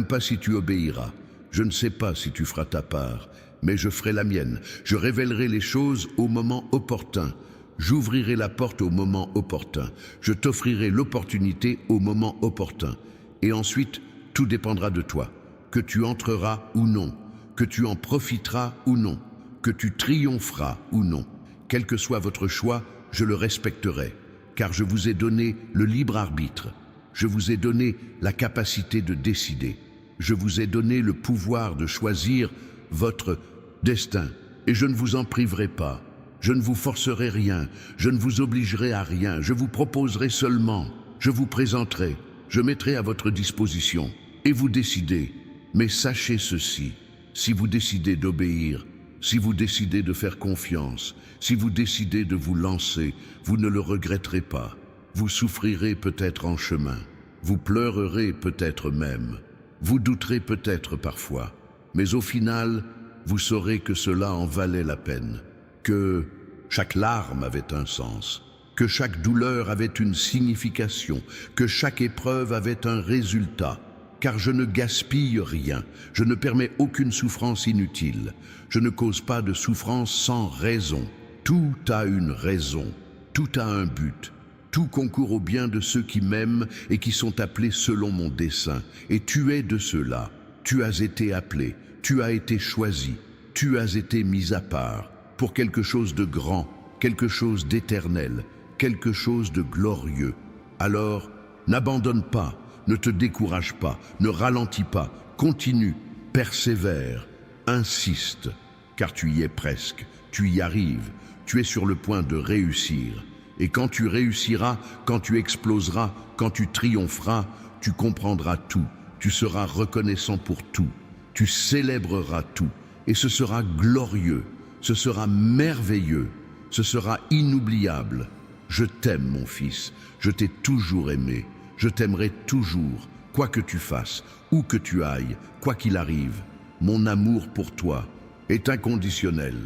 Speaker 1: pas si tu obéiras. Je ne sais pas si tu feras ta part, mais je ferai la mienne. Je révélerai les choses au moment opportun. J'ouvrirai la porte au moment opportun. Je t'offrirai l'opportunité au moment opportun. Et ensuite, tout dépendra de toi. Que tu entreras ou non, que tu en profiteras ou non, que tu triompheras ou non. Quel que soit votre choix, je le respecterai, car je vous ai donné le libre arbitre. Je vous ai donné la capacité de décider. Je vous ai donné le pouvoir de choisir votre destin. Et je ne vous en priverai pas. Je ne vous forcerai rien. Je ne vous obligerai à rien. Je vous proposerai seulement. Je vous présenterai. Je mettrai à votre disposition. Et vous décidez. Mais sachez ceci. Si vous décidez d'obéir, si vous décidez de faire confiance, si vous décidez de vous lancer, vous ne le regretterez pas. Vous souffrirez peut-être en chemin, vous pleurerez peut-être même, vous douterez peut-être parfois, mais au final, vous saurez que cela en valait la peine, que chaque larme avait un sens, que chaque douleur avait une signification, que chaque épreuve avait un résultat, car je ne gaspille rien, je ne permets aucune souffrance inutile, je ne cause pas de souffrance sans raison. Tout a une raison, tout a un but. Tout concourt au bien de ceux qui m'aiment et qui sont appelés selon mon dessein. Et tu es de ceux-là. Tu as été appelé, tu as été choisi, tu as été mis à part pour quelque chose de grand, quelque chose d'éternel, quelque chose de glorieux. Alors, n'abandonne pas, ne te décourage pas, ne ralentis pas, continue, persévère, insiste, car tu y es presque, tu y arrives. Tu es sur le point de réussir. Et quand tu réussiras, quand tu exploseras, quand tu triompheras, tu comprendras tout. Tu seras reconnaissant pour tout. Tu célébreras tout. Et ce sera glorieux. Ce sera merveilleux. Ce sera inoubliable. Je t'aime, mon fils. Je t'ai toujours aimé. Je t'aimerai toujours, quoi que tu fasses, où que tu ailles, quoi qu'il arrive. Mon amour pour toi est inconditionnel.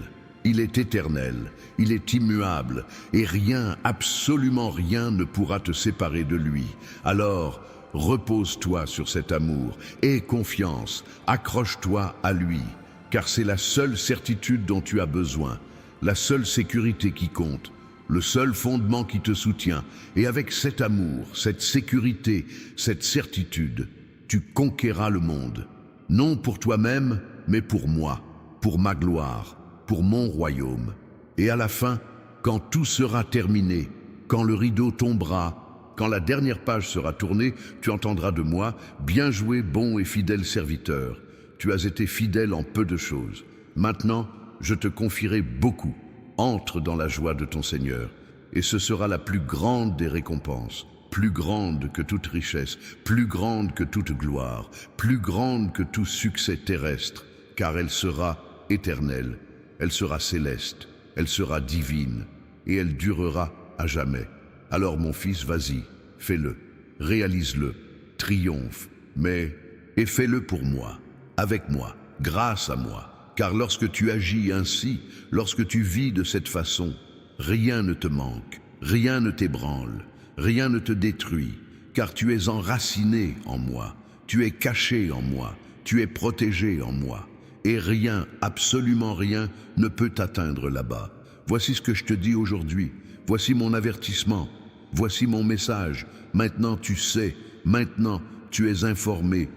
Speaker 1: Il est éternel, il est immuable, et rien, absolument rien ne pourra te séparer de lui. Alors, repose-toi sur cet amour, aie confiance, accroche-toi à lui, car c'est la seule certitude dont tu as besoin, la seule sécurité qui compte, le seul fondement qui te soutient. Et avec cet amour, cette sécurité, cette certitude, tu conquéras le monde. Non pour toi-même, mais pour moi, pour ma gloire, pour mon royaume. Et à la fin, quand tout sera terminé, quand le rideau tombera, quand la dernière page sera tournée, tu entendras de moi: bien joué, bon et fidèle serviteur. Tu as été fidèle en peu de choses. Maintenant, je te confierai beaucoup. Entre dans la joie de ton Seigneur, et ce sera la plus grande des récompenses, plus grande que toute richesse, plus grande que toute gloire, plus grande que tout succès terrestre, car elle sera éternelle, elle sera céleste, elle sera divine, et elle durera à jamais. Alors mon fils, vas-y, fais-le, réalise-le, triomphe, et fais-le pour moi, avec moi, grâce à moi. Car lorsque tu agis ainsi, lorsque tu vis de cette façon, rien ne te manque, rien ne t'ébranle, rien ne te détruit, car tu es enraciné en moi, tu es caché en moi, tu es protégé en moi, et rien, absolument rien, ne peut t'atteindre là-bas. Voici ce que je te dis aujourd'hui, voici mon avertissement, voici mon message. Maintenant tu sais, maintenant tu es informé,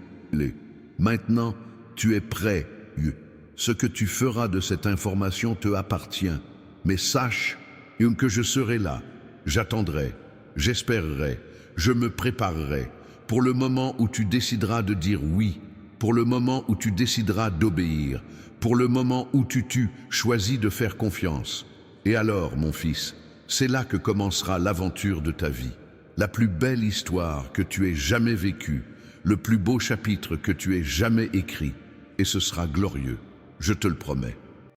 Speaker 1: maintenant tu es prêt. Ce que tu feras de cette information te appartient, mais sache que je serai là, j'attendrai, j'espérerai, je me préparerai pour le moment où tu décideras de dire oui, pour le moment où tu décideras d'obéir, pour le moment où tu choisis de faire confiance. Et alors, mon fils, c'est là que commencera l'aventure de ta vie, la plus belle histoire que tu aies jamais vécue, le plus beau chapitre que tu aies jamais écrit, et ce sera glorieux. Je te le promets.